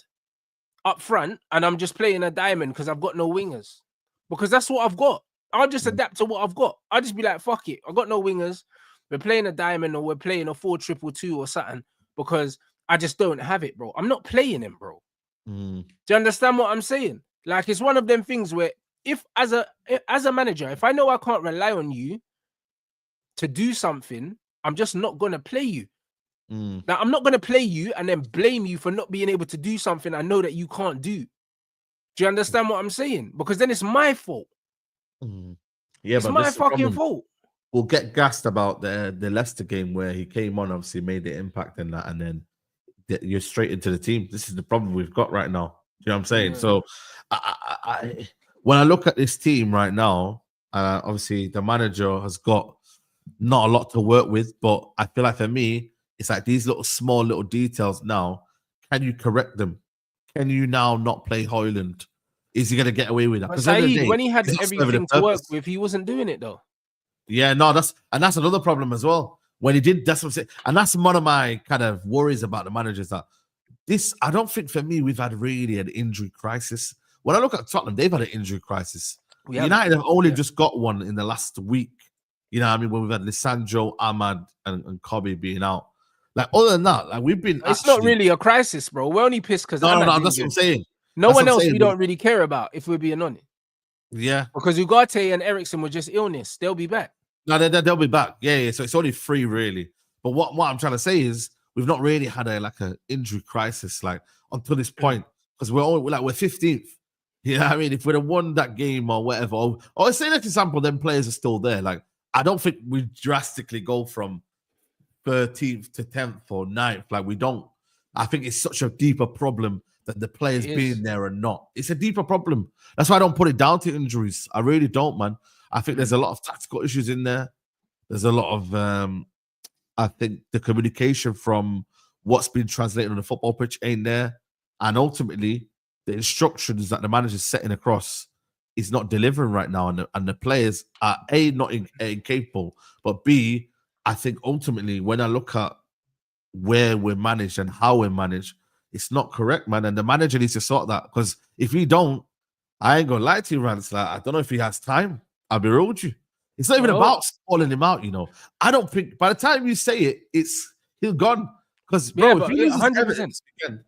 up front, and I'm just playing a diamond because I've got no wingers. Because that's what I've got. I'll just adapt to what I've got. I'll just be like, fuck it. I got no wingers. We're playing a diamond, or we're playing a 4-2-2 or something, because I just don't have it, bro. I'm not playing him, bro. Do you understand what I'm saying? Like, it's one of them things where if as a manager, if I know I can't rely on you to do something, I'm just not gonna play you. Now, I'm not gonna play you and then blame you for not being able to do something I know that you can't do. Do you understand what I'm saying? Because then it's my fault. Yeah, it's my fucking fault. We'll get gassed about the Leicester game where he came on, obviously made the impact in that, and then you're straight into the team. This is the problem we've got right now. You know what I'm saying? Yeah. So when I look at this team right now, obviously the manager has got not a lot to work with, but I feel like for me, it's like these small little details now. Can you correct them? Can you now not play Højlund? Is he going to get away with that? Because when he had everything to work with, he wasn't doing it though. Yeah, no, that's another problem as well. When he did, that's what I'm saying. And that's one of my kind of worries about the managers, that I don't think for me, we've had really an injury crisis. When I look at Tottenham, they've had an injury crisis. United have only just got one in the last week. You know what I mean? When we've had Lisandro, Ahmad, and Kobe being out. Like, other than that, like, we've been. It's not really a crisis, bro. We're only pissed because no, that's what I'm saying. No one else we don't really care about, if we're being honest. Yeah. Because Ugarte and Eriksen were just illness. They'll be back. No, they'll be back. Yeah. So it's only 3 really. But what I'm trying to say is we've not really had a injury crisis like until this point, because we're 15th. You know what I mean? If we'd have won that game or whatever, or say, like, example, them players are still there. Like, I don't think we drastically go from 13th to 10th or 9th. Like, we don't. I think it's such a deeper problem that the players being there or not. It's a deeper problem. That's why I don't put it down to injuries. I really don't, man. I think there's a lot of tactical issues in there. There's a lot of, I think the communication from what's been translated on the football pitch ain't there. And ultimately, the instructions that the manager's setting across is not delivering right now, and the players are A, not incapable, but B, I think ultimately when I look at where we're managed and how we're managed, it's not correct, man. And the manager needs to sort that, because if he don't, I ain't gonna lie to you, Rance. Like, I don't know if he has time. I'll be real with you. It's not even about calling him out, you know. I don't think by the time you say it, he's gone. Because bro, if he loses 100%. Again,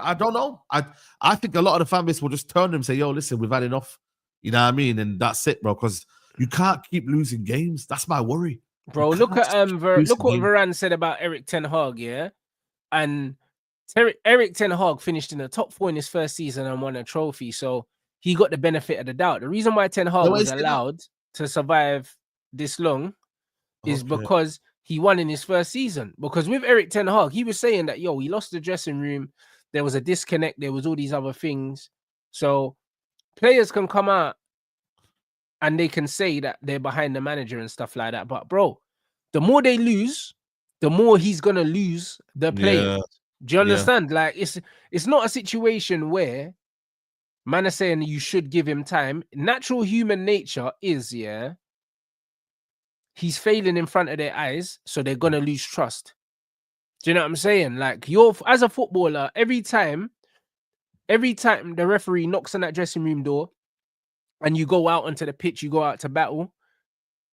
I don't know. I think a lot of the fan base will just turn and say, "Yo, listen, we've had enough." You know what I mean? And that's it, bro. Because you can't keep losing games. That's my worry, bro. Look what Varane said about Eric Ten Hag, yeah. And Eric Ten Hag finished in the top 4 in his first season and won a trophy, so he got the benefit of the doubt. The reason why Ten Hag was allowed to survive this long is because he won in his first season. Because with Eric Ten Hag, he was saying that, he lost the dressing room. There was a disconnect. There was all these other things. So players can come out and they can say that they're behind the manager and stuff like that. But bro, the more they lose, the more he's going to lose the players. Yeah. Do you understand? Like, it's not a situation where man are saying you should give him time. Natural human nature is, he's failing in front of their eyes, so they're gonna lose trust. Do you know what I'm saying? Like, as a footballer, every time the referee knocks on that dressing room door and you go out onto the pitch, you go out to battle.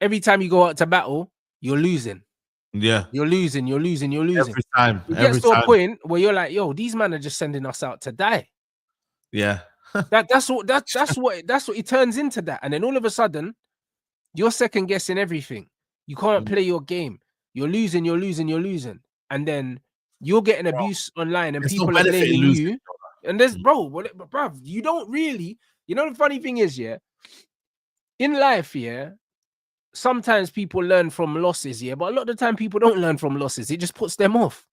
Every time you go out to battle, you're losing. Yeah. You're losing. Every time. It gets to a point where you're like, yo, these men are just sending us out to die. Yeah. that's what it turns into that. And then all of a sudden, you're second guessing everything. You can't play your game. You're losing. And then you're getting abuse online and people are blaming you. And there's, bro, you don't really, the funny thing is, in life, sometimes people learn from losses, but a lot of the time people don't learn from losses. It just puts them off.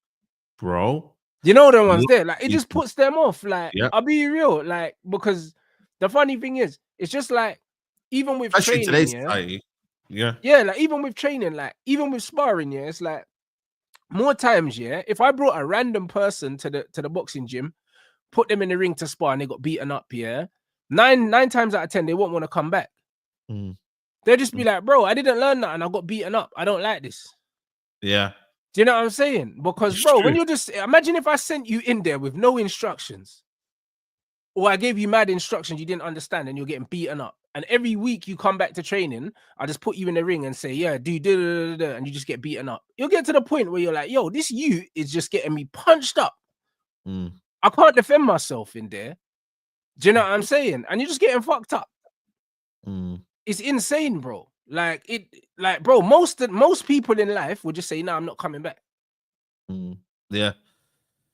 Bro. You know the ones there? Like, it just puts them off. Like, I'll be real. Like, because the funny thing is, it's just like, even with training, today's society. Yeah, like even with training, like even with sparring, it's like more times, if I brought a random person to the boxing gym, put them in the ring to spar and they got beaten up, nine times out of 10 they won't want to come back. They'll just be like, bro, I didn't learn that and I got beaten up. I don't like this. Yeah. Do you know what I'm saying? Because it's bro, true. When you just imagine if I sent you in there with no instructions, or I gave you mad instructions you didn't understand and you're getting beaten up. And every week you come back to training, I just put you in the ring and say, and you just get beaten up. You'll get to the point where you're like, yo, this you is just getting me punched up. I can't defend myself in there. Do you know what I'm saying? And you're just getting fucked up. It's insane, bro. Like, bro, most people in life would just say, no, I'm not coming back. Yeah.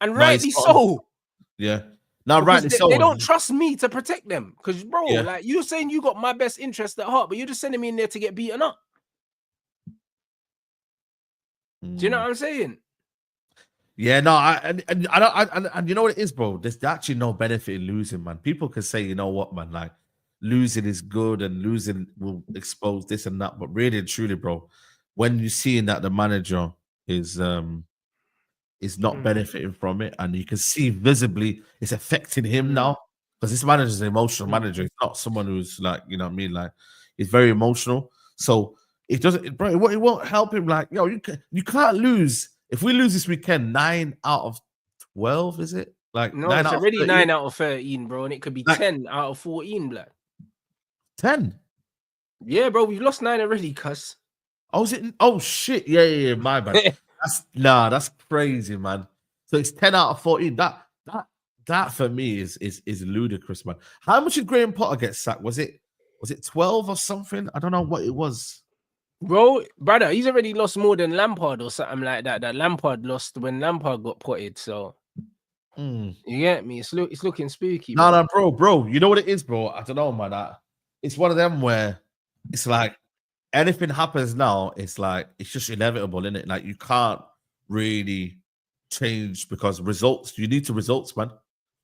And rightly so. Yeah. Now, rightly so. They don't trust me to protect them. Because, bro, like, you're saying you got my best interest at heart, but you're just sending me in there to get beaten up. Do you know what I'm saying? Yeah, no, and you know what it is, bro? There's actually no benefit in losing, man. People can say, you know what, man, like, losing is good and losing will expose this and that. But really and truly, bro, when you're seeing that the manager is not benefiting from it, and you can see visibly it's affecting him now, because this manager is an emotional manager. It's not someone who's like, you know what I mean? Like, he's very emotional. So it doesn't, bro, it won't help him. Like, yo, you can't lose. If we lose this weekend, 9 out of 12, is it? Like, no, it's already 9 out of 13, bro, and it could be like, 10 out of 14, blood. 10? Yeah, bro, we've lost 9 already, cuss. Oh, is it? Oh, shit. Yeah, my bad. That's crazy, man. So it's 10 out of 14. That for me is ludicrous, man. How much did Graham Potter get sacked? Was it 12 or something? I don't know what it was. Bro, brother, he's already lost more than Lampard or something like that. That Lampard lost when Lampard got potted. So you get me? It's looking spooky. No, bro. You know what it is, bro? I don't know, man. It's one of them where it's like anything happens now, it's like it's just inevitable, isn't it? Like, you can't really change because results. You need results, man.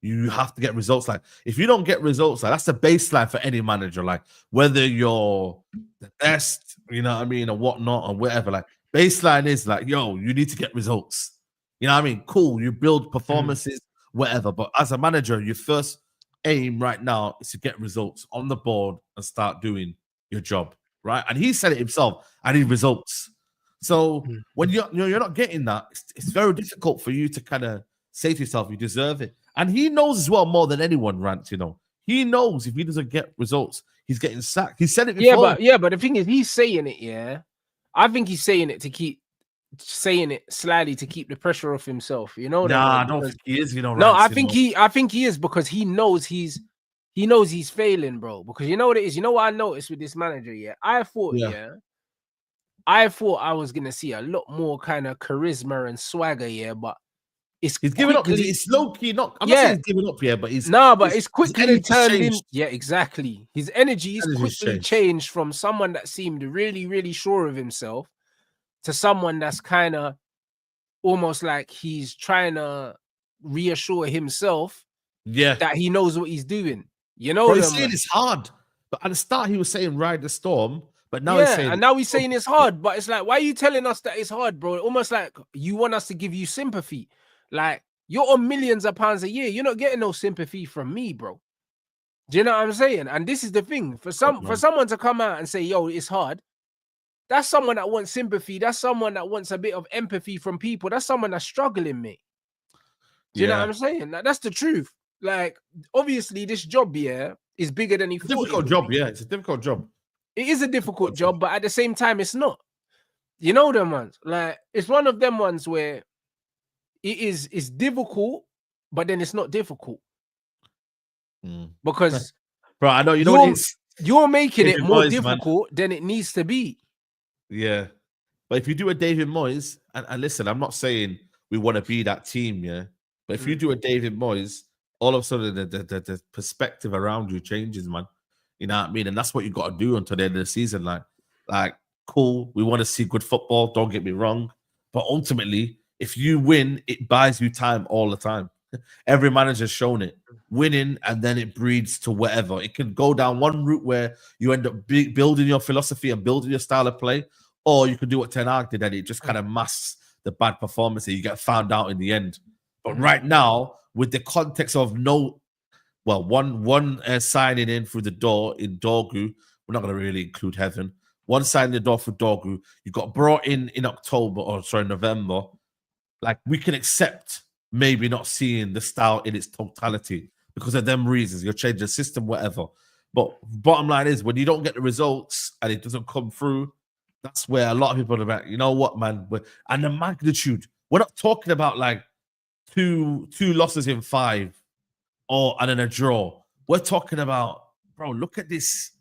You have to get results. Like, if you don't get results, like, that's the baseline for any manager. Like, whether you're the best, you know what I mean, or whatnot, or whatever. Like, baseline is like, yo, you need to get results. You know what I mean? Cool. You build performances, whatever. But as a manager, you first aim right now is to get results on the board and start doing your job, right? And he said it himself. I need results. So when you're not getting that, it's very difficult for you to kind of say to yourself, you deserve it. And he knows as well more than anyone, Rant, you know. He knows if he doesn't get results, he's getting sacked. He said it before. But the thing is, he's saying it, yeah. I think he's saying it to keep saying it slightly to keep the pressure off himself. You know, nah, I don't think he is, you know. No, Rant, I think he is because he knows he's failing, bro. Because you know what it is. You know what I noticed with this manager, yeah. I thought I was gonna see a lot more kind of charisma and swagger, yeah, but he's giving up. It's low key. Not saying he's giving up here, but it's quickly turned in. Yeah, exactly. His energy is quickly changed from someone that seemed really, really sure of himself to someone that's kind of almost like he's trying to reassure himself that he knows what he's doing. You know, he's saying it's hard. But at the start, he was saying ride the storm. But now he's saying it's hard. But it's like, why are you telling us that it's hard, bro? Almost like you want us to give you sympathy. Like, you're on millions of pounds a year. You're not getting no sympathy from me, bro. Do you know what I'm saying? And this is the thing. For someone to come out and say, yo, it's hard, that's someone that wants sympathy. That's someone that wants a bit of empathy from people. That's someone that's struggling, mate. Do you know what I'm saying? Like, that's the truth. Like, obviously, this job here is bigger than he thought. Difficult job, yeah. It's a difficult job. It is a difficult job, but at the same time, it's not. You know them ones? Like, it's one of them ones where it's difficult, but then it's not difficult. Because bro, I know you know what it is. You're making it more difficult than it needs to be. Yeah. But if you do a David Moyes, and listen, I'm not saying we want to be that team, yeah. But if you do a David Moyes, all of a sudden the perspective around you changes, man. You know what I mean? And that's what you got to do until the end of the season. Like, cool, we want to see good football, don't get me wrong. But ultimately, if you win, it buys you time all the time. Every manager's shown it. Winning, and then it breeds to whatever. It can go down one route where you end up building your philosophy and building your style of play, or you could do what Ten Hag did, and it just kind of masks the bad performance and you get found out in the end. But right now, with the context of one signing in through the door in Dorgu, we're not going to really include Heaven. One signing the door for Dorgu, you got brought in November. Like, we can accept maybe not seeing the style in its totality because of them reasons. You're changing the system, whatever. But bottom line is, when you don't get the results and it doesn't come through, that's where a lot of people are like, you know what, man? And the magnitude, we're not talking about like two losses in 5 and then a draw. We're talking about, bro, look at this.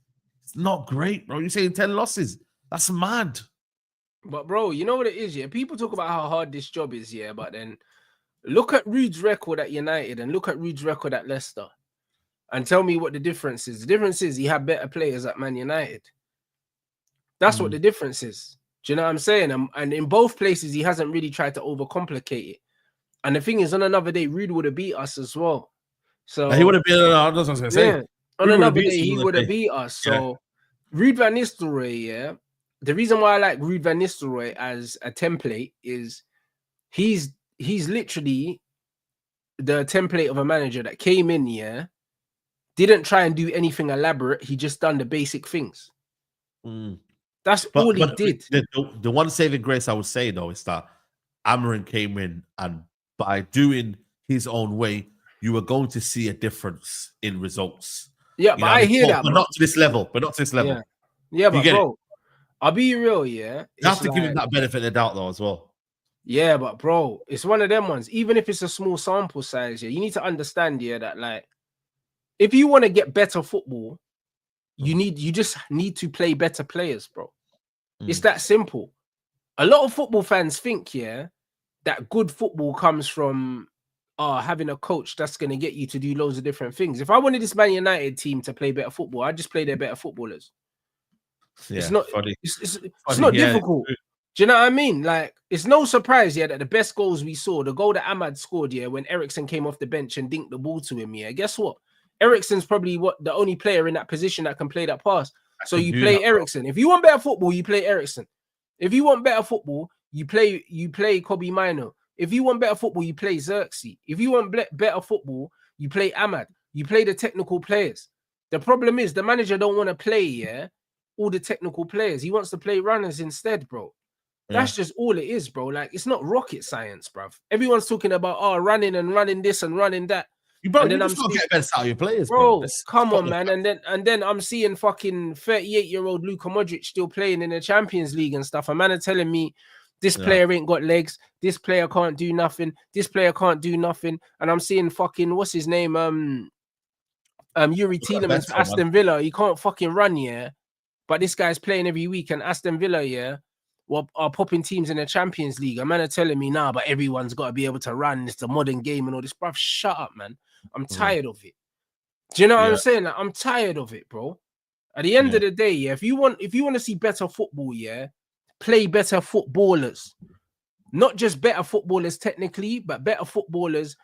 It's not great, bro. You're saying 10 losses. That's mad. But, bro, you know what it is, yeah? People talk about how hard this job is, yeah? But then look at Ruud's record at United and look at Ruud's record at Leicester and tell me what the difference is. The difference is he had better players at Man United. That's what the difference is. Do you know what I'm saying? And in both places, he hasn't really tried to overcomplicate it. And the thing is, on another day, Ruud would have beat us as well. So he would have been. That's what I was going to say. On another day, he would have beat us. So Ruud van Nistelrooy, yeah. The reason why I like Ruud van Nistelrooy as a template is he's literally the template of a manager that came in, yeah, didn't try and do anything elaborate. He just done the basic things. That's all he did. The one saving grace I would say, though, is that Amorim came in, and by doing his own way, you were going to see a difference in results. Yeah, but I hear that. But not to this level. Yeah, but bro, I'll be real, yeah. You have to give him that benefit of the doubt, though, as well. Yeah, but bro, it's one of them ones. Even if it's a small sample size, yeah, you need to understand, yeah, that like, if you want to get better football, you just need to play better players, bro. It's that simple. A lot of football fans think, yeah, that good football comes from having a coach that's going to get you to do loads of different things. If I wanted this Man United team to play better football, I'd just play their better footballers. Yeah, it's not funny. It's not difficult. Do you know what I mean? Like, it's no surprise, yeah, that the best goals we saw, the goal that Ahmad scored, yeah, when Eriksen came off the bench and dinked the ball to him, yeah, guess what? Eriksen's probably the only player in that position that can play that pass. So you play Eriksen. If you want better football, you play Eriksen. If you want better football, you play Kobe Mino. If you want better football, you play Xerxes. If you want better football, you play Ahmad. You play the technical players. The problem is the manager don't want to play, all the technical players. He wants to play runners instead, bro. That's just all it is, bro. Like, it's not rocket science, bro. Everyone's talking about running and running this and running that. You just gotta get best out of your players, bro. Come on, man. And then I'm seeing fucking 38-year-old Luka Modric still playing in the Champions League and stuff. A man are telling me this player ain't got legs. This player can't do nothing. This player can't do nothing. And I'm seeing fucking what's his name? Yuri Tielemans for Aston Villa. He can't fucking run, but this guy's playing every week, and Aston Villa, are popping teams in the Champions League. A man are telling me, nah, but everyone's got to be able to run. It's the modern game and all this, bruv. Shut up, man. I'm tired of it. Do you know what I'm saying? Like, I'm tired of it, bro. At the end of the day, if you want to see better football, play better footballers. Not just better footballers technically, but better footballers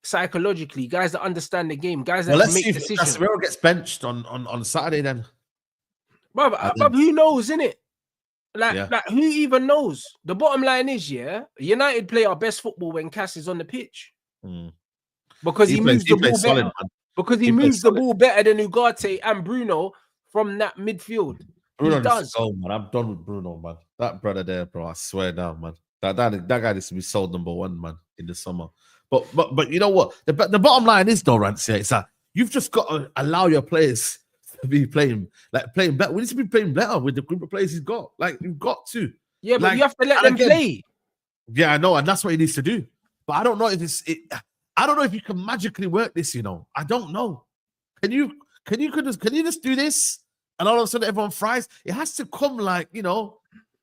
psychologically. Guys that understand the game. Guys that make decisions. Casemiro gets benched on Saturday then. But who knows, innit? Like who even knows? The bottom line is, United play our best football when Cass is on the pitch. Because he moves the ball better. Because he moves the ball better than Ugarte and Bruno from that midfield. Bruno does. Oh man, I'm done with Bruno, man. That brother there, bro. I swear down, man. That guy needs to be sold number 1, man, in the summer. But you know what? The bottom line is, though, Rancy, it's that you've just got to allow your players to be playing better. We need to be playing better with the group of players he's got. Like, you've got to. Yeah, but you have to let them play. Yeah, I know, and that's what he needs to do. But I don't know if I don't know if you can magically work this. I don't know. Can you just do this and all of a sudden everyone fries? It has to come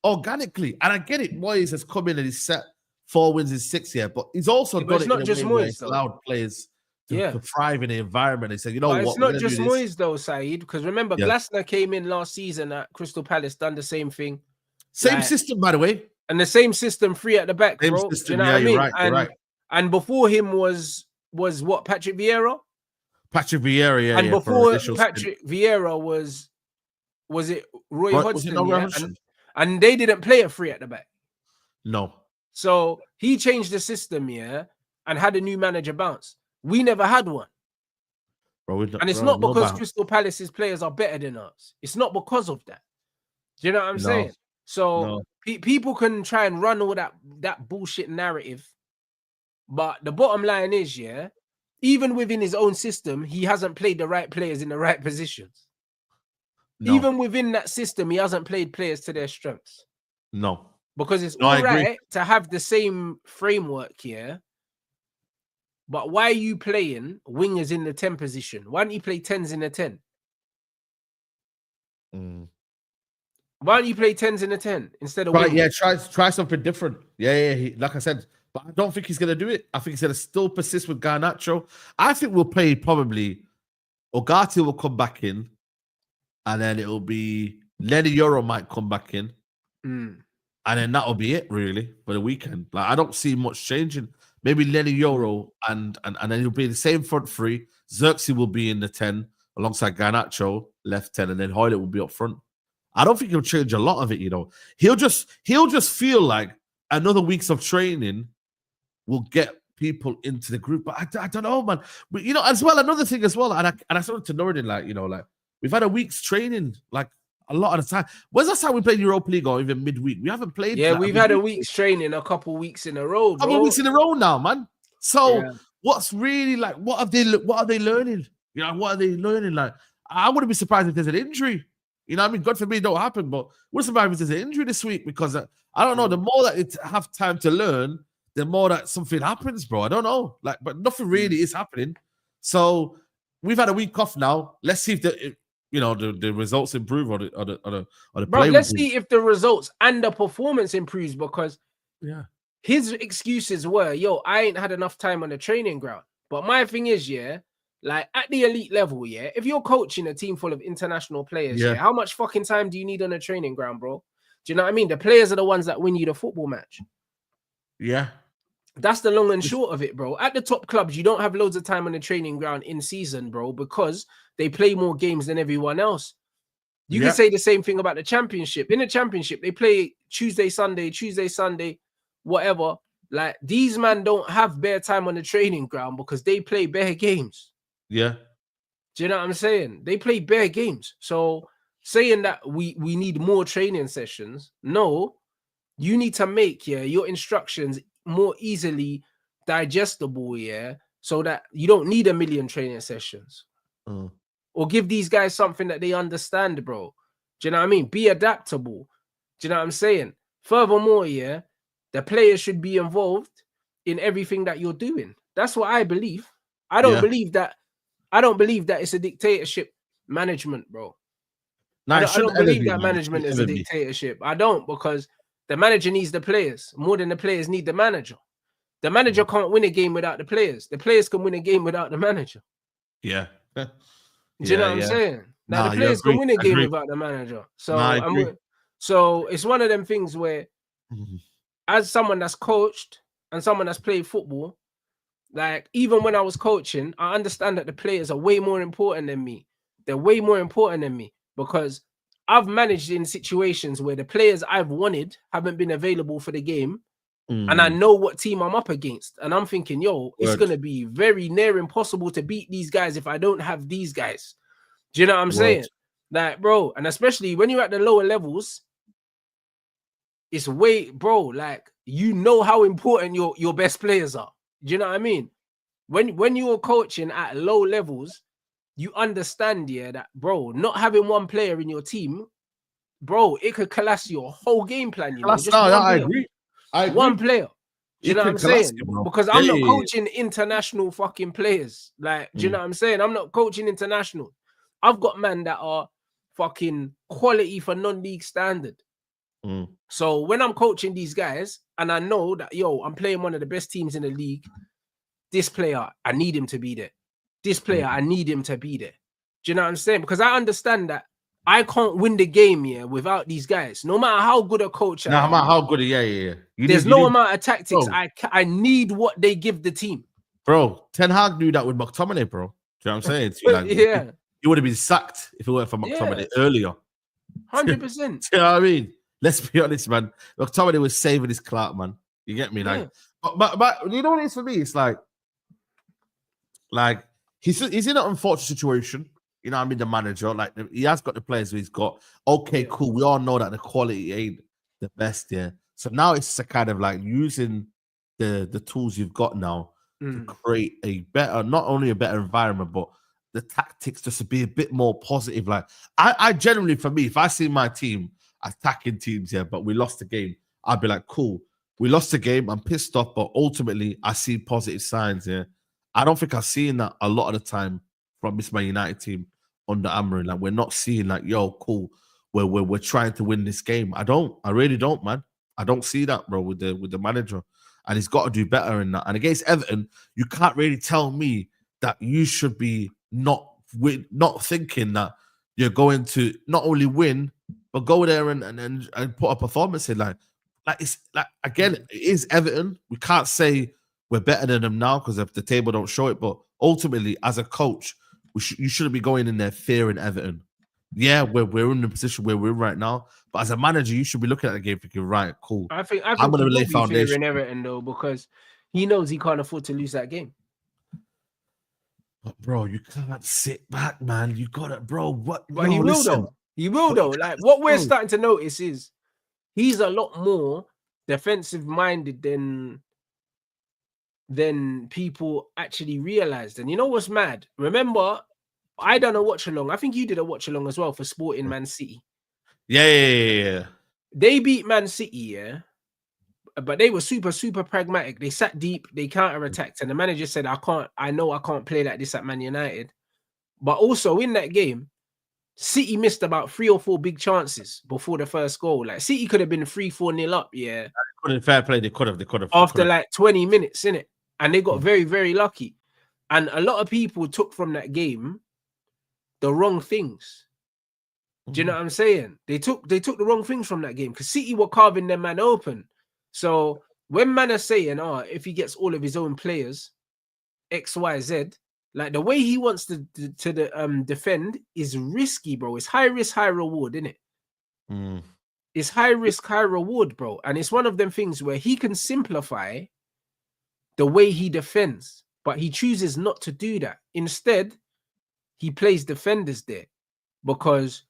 organically. And I get it. Moyes has come in and he's set 4 wins in 6 here, but he's also done it. Not just Moyes, allowed players to thrive in the environment. He said, it's not just Moyes though, Saeed, because remember, Glasner came in last season at Crystal Palace, done the same thing. Same system, by the way. And the same system, 3 at the back, same bro. System. Do you know what I mean? You're right. And before him was what, Patrick Vieira? Patrick Vieira, And before Patrick Vieira was it Roy Hodgson? And they didn't play a 3 at the back. No. So he changed the system, and had a new manager bounce. We never had one. And it's not because Crystal Palace's players are better than us. It's not because of that. Do you know what I'm saying? So people can try and run all that bullshit narrative. But the bottom line is, even within his own system, he hasn't played the right players in the right positions. No. Even within that system, he hasn't played players to their strengths. No. Because it's all right to have the same framework here. But why are you playing wingers in the 10 position? Why don't you play 10s in the 10? Why don't you play 10s in the 10 instead of wingers? Yeah, try something different. Yeah. Like I said, but I don't think he's going to do it. I think he's going to still persist with Garnacho. I think we'll play probably Ugarte will come back in, and then it'll be Lenny Euro might come back in. And then that'll be it, really, for the weekend. Like, I don't see much changing. Maybe Lenny Euro and then he'll be the same front 3. Xerxes will be in the 10 alongside Garnacho, left 10, and then Hoylett will be up front. I don't think he'll change a lot of it, He'll just feel like another weeks of training will get people into the group. But I don't know, man. But, as well, another thing as well, and I said to Norrin, we've had a week's training, like, a lot of the time. When's the last time we played Europa League or even midweek? We haven't played. Yeah, we've had a week's training, a couple weeks in a row, bro. A couple weeks in a row now, man. So what's really like? What are they learning? What are they learning? Like, I wouldn't be surprised if there's an injury. I mean, God forbid it don't happen, but we're surprised if there's an injury this week because I don't know. The more that it have time to learn, the more that something happens, bro. I don't know. Like, but nothing really is happening. So we've had a week off now. Let's see if the results improve or the bro, play. Let's see if the results and the performance improves because his excuses were, I ain't had enough time on the training ground. But my thing is, like at the elite level, if you're coaching a team full of international players, how much fucking time do you need on the training ground, bro? Do you know what I mean? The players are the ones that win you the football match. Yeah. That's the long and short of it, bro. At the top clubs, you don't have loads of time on the training ground in season, bro, because they play more games than everyone else. You can say the same thing about the championship. In the championship, they play Tuesday, Sunday, whatever. Like, these men don't have bare time on the training ground because they play bare games. Yeah. Do you know what I'm saying? They play bare games. So saying that we need more training sessions, no, you need to make your instructions more easily digestible, so that you don't need a million training sessions. Or give these guys something that they understand, bro. Do you know what I mean? Be adaptable. Do you know what I'm saying? Furthermore, the players should be involved in everything that you're doing. That's what I believe. I don't believe that it's a dictatorship management, bro. Nah, it I don't shouldn't ever believe be, that man. It management shouldn't is a ever be. dictatorship. I don't, because the manager needs the players more than the players need the manager. The manager can't win a game without the players. The players can win a game without the manager. Yeah. Do you know what I'm saying? Now the Nah, you players can agree. win a game Agree. without the manager. Nah, I So agree. so it's one of them things where, as someone that's coached and someone that's played football, like even when I was coaching, I understand that the players are way more important than me. They're way more important than me, because I've managed in situations where the players I've wanted haven't been available for the game. And I know what team I'm up against. And I'm thinking, it's going to be very near impossible to beat these guys if I don't have these guys. Do you know what I'm saying? Like, bro, and especially when you're at the lower levels, it's way, bro, like, you know how important your best players are. Do you know what I mean? When you're coaching at low levels, you understand, that, bro, not having one player in your team, bro, it could collapse your whole game plan, just one I player. agree. I agree. One player. Do you know what I'm saying? Because I'm not coaching international fucking players. Like, do you know what I'm saying? I'm not coaching international. I've got men that are fucking quality for non-league standard. So when I'm coaching these guys and I know that, I'm playing one of the best teams in the league, this player, I need him to be there. This player, I need him to be there. Do you know what I'm saying? Because I understand that I can't win the game without these guys. No matter how good a coach I am. No matter how good, yeah. There's no amount of tactics. Bro, I need what they give the team. Bro, Ten Hag knew that with McTominay, bro. Do you know what I'm saying? Like, he would have been sacked if it weren't for McTominay earlier. 100%. Do you know what I mean? Let's be honest, man. McTominay was saving his clout, man. You get me? Like, but you know what it is for me? It's like he's in an unfortunate situation. You know what I mean? The manager, like, he has got the players he's got. Okay, cool. We all know that the quality ain't the best, So now it's a kind of like using the tools you've got now to create a better, not only a better environment, but the tactics just to be a bit more positive. Like, I generally, for me, if I see my team attacking teams, but we lost the game, I'd be like, cool, we lost the game. I'm pissed off, but ultimately, I see positive signs. I don't think I've seen that a lot of the time from this Man United team under Amorim. Like, we're not seeing like, cool, we're trying to win this game. I really don't, man. I don't see that, bro, with the manager. And he's got to do better in that. And against Everton, you can't really tell me that you should be not thinking that you're going to not only win, but go there and put a performance in. Like it's like, again, it is Everton. We can't say we're better than them now because the table don't show it. But ultimately, as a coach, you shouldn't be going in there fearing Everton. Yeah, we're in the position where we're in right now. But as a manager, you should be looking at the game thinking, right, cool. I think I'm going to lay foundation. Everton though, because he knows he can't afford to lose that game. But bro, you can't sit back, man. You got it, bro. What? But he will though. He will though. Like, what we're starting to notice is he's a lot more defensive minded than people actually realized. And you know what's mad? Remember, I done a watch along. I think you did a watch along as well for Sporting Man City. Yeah. They beat Man City, but they were super, super pragmatic. They sat deep, they counter-attacked, and the manager said, I know I can't play like this at Man United. But also in that game, City missed about 3 or 4 big chances before the first goal. Like, City could have been 3-4-0 up, Fair play, they could have. After like 20 minutes, innit? And they got very, very lucky. And a lot of people took from that game the wrong things. Do you know what I'm saying? They took the wrong things from that game because City were carving their man open. So when man are saying, if he gets all of his own players, X, Y, Z, like the way he wants to defend is risky, bro. It's high risk, high reward, isn't it? It's high risk, high reward, bro. And it's one of them things where he can simplify the way he defends, but he chooses not to do that. Instead, he plays defenders there because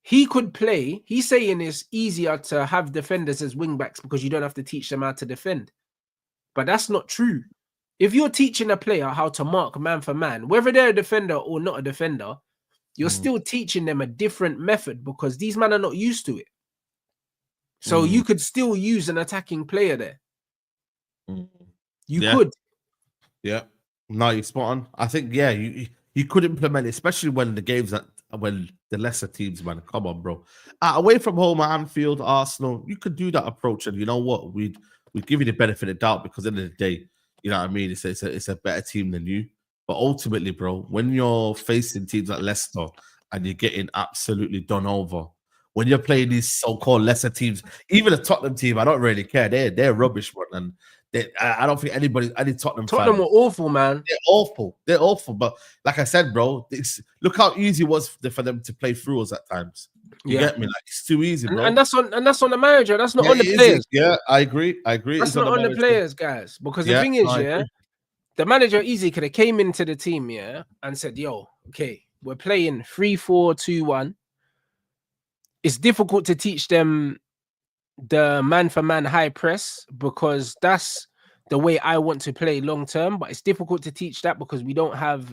he could play. He's saying it's easier to have defenders as wing backs because you don't have to teach them how to defend. But that's not true. If you're teaching a player how to mark man for man, whether they're a defender or not a defender, you're still teaching them a different method because these men are not used to it. So you could still use an attacking player there. You could. Yeah. No, you're spot on. I think, yeah, you could implement it, especially when the games when the lesser teams, man. Come on, bro. Away from home at Anfield, Arsenal, you could do that approach, and you know what? We'd give you the benefit of doubt because at the end of the day, you know what I mean? It's a better team than you. But ultimately, bro, when you're facing teams like Leicester and you're getting absolutely done over, when you're playing these so-called lesser teams, even a Tottenham team, I don't really care. They're rubbish, man. And I don't think any Tottenham fan, were awful, man. They're awful. But like I said, bro, look how easy it was for them to play through us at times. You get me? Like, it's too easy, bro. And that's on the manager. That's not on the players. Yeah, I agree. That's not on the players, guys. Because the thing is, the manager easily could have came into the team, and said, "Yo, okay, we're playing 3-4-2-1. It's difficult to teach them the man-for-man high press because that's the way I want to play long term. But it's difficult to teach that because we don't have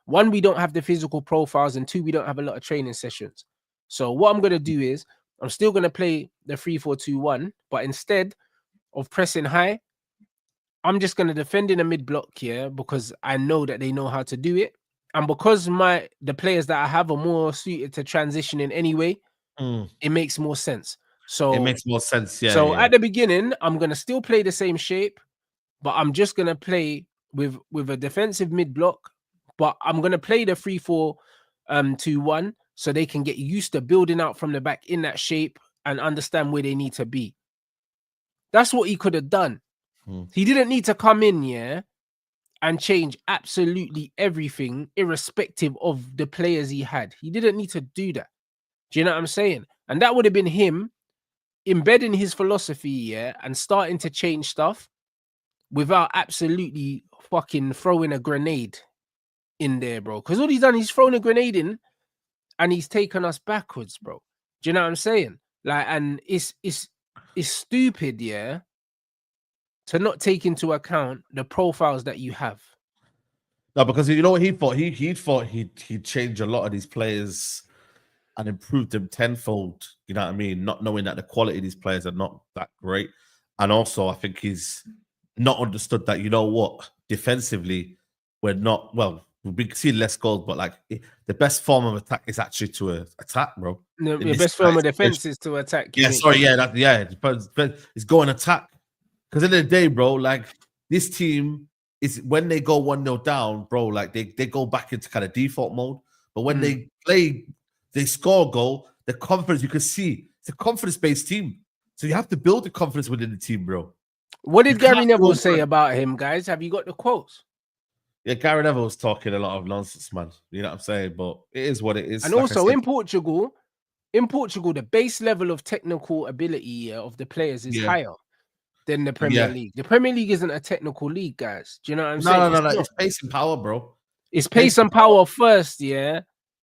one, we don't have the physical profiles, and two, we don't have a lot of training sessions. So what I'm gonna do is I'm still gonna play the 3-4-2-1, but instead of pressing high, I'm just gonna defend in a mid block here because I know that they know how to do it, and because the players that I have are more suited to transitioning anyway, it makes more sense." So it makes more sense, yeah. So at the beginning, I'm gonna still play the same shape, but I'm just gonna play with a defensive mid block. But I'm gonna play the 3-4-2-1 so they can get used to building out from the back in that shape and understand where they need to be. That's what he could have done. He didn't need to come in, and change absolutely everything, irrespective of the players he had. He didn't need to do that. Do you know what I'm saying? And that would have been him embedding his philosophy, and starting to change stuff without absolutely fucking throwing a grenade in there, bro. Because all he's done, he's thrown a grenade in and he's taken us backwards, bro. Do you know what I'm saying? Like, and it's stupid, to not take into account the profiles that you have. No, because you know what he thought? He thought he'd change a lot of these players and improved them tenfold, you know what I mean? Not knowing that the quality of these players are not that great. And also, I think he's not understood that, you know what, defensively, we're not, well, we see less goals, but like the best form of attack is actually to attack, bro. The best form of defense is to attack. It's go and attack. Because at the end of the day, bro, like this team is when they go 1-0 down, bro, like they go back into kind of default mode. But when they play, they score a goal, the confidence, you can see it's a confidence-based team. So you have to build the confidence within the team, bro. What did Gary Neville say about him, guys? Have you got the quotes? Yeah, Gary Neville was talking a lot of nonsense, man. You know what I'm saying? But it is what it is. And also in Portugal, the base level of technical ability of the players is higher than the Premier League. The Premier League isn't a technical league, guys. Do you know what I'm saying? No. It's pace and power, bro. It's pace and power first,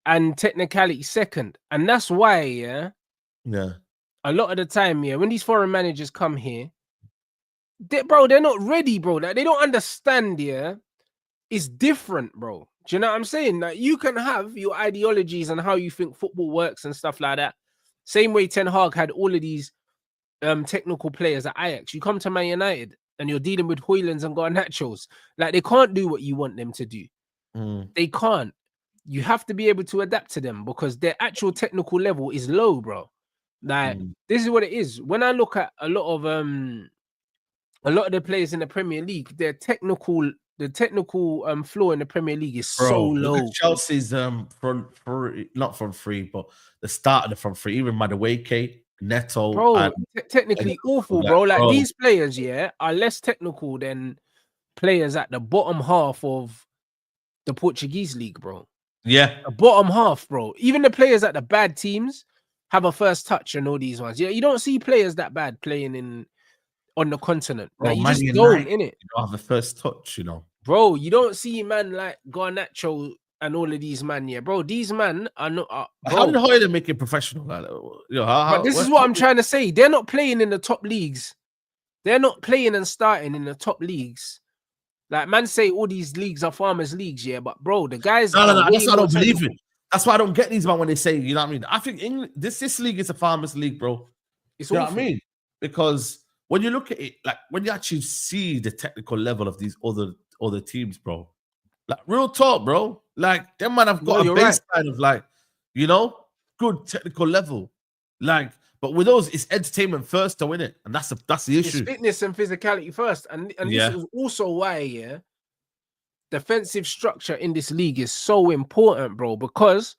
and technicality second. And that's why, a lot of the time, when these foreign managers come here, they're not ready, bro. Like, they don't understand, it's different, bro. Do you know what I'm saying? Like, you can have your ideologies and how you think football works and stuff like that. Same way Ten Hag had all of these technical players at Ajax. You come to Man United and you're dealing with Højlunds and Garnachos. Like, they can't do what you want them to do. They can't. You have to be able to adapt to them because their actual technical level is low, bro. Like, this is what it is. When I look at a lot of the players in the Premier League, the technical floor in the Premier League is so low. Look at Chelsea's front three, but the start of the front three, even Madueke, Neto, bro, technically awful, bro. Like, these players, are less technical than players at the bottom half of the Portuguese league, bro. Yeah, the bottom half, bro. Even the players at the bad teams have a first touch and all these ones. Yeah, you don't see players that bad playing on the continent. Like, you just don't, innit? You don't have a first touch, you know. Bro, you don't see man like Garnacho and all of these man, yeah, bro. These man are not, How did bro. Hoyland make it professional? Like, you know, But this is what I'm trying to say. They're not playing in the top leagues. They're not playing and starting in the top leagues. Like, man say all these leagues are farmers' leagues, yeah. But bro, the guys No, are way that's why I more don't believe technical. it. That's why I don't get these man when they say, you know what I mean? I think England, this league is a farmers' league, bro. It's You know awful. what I mean? Because when you look at it, like when you actually see the technical level of these other teams, bro, like real talk, bro. Like them man have No, got a you're right. baseline of like, you know, good technical level. Like, but with those, it's entertainment first to win it, and that's the It's issue. fitness and physicality first, and this Yeah. is also why, yeah, defensive structure in this league is so important, bro, because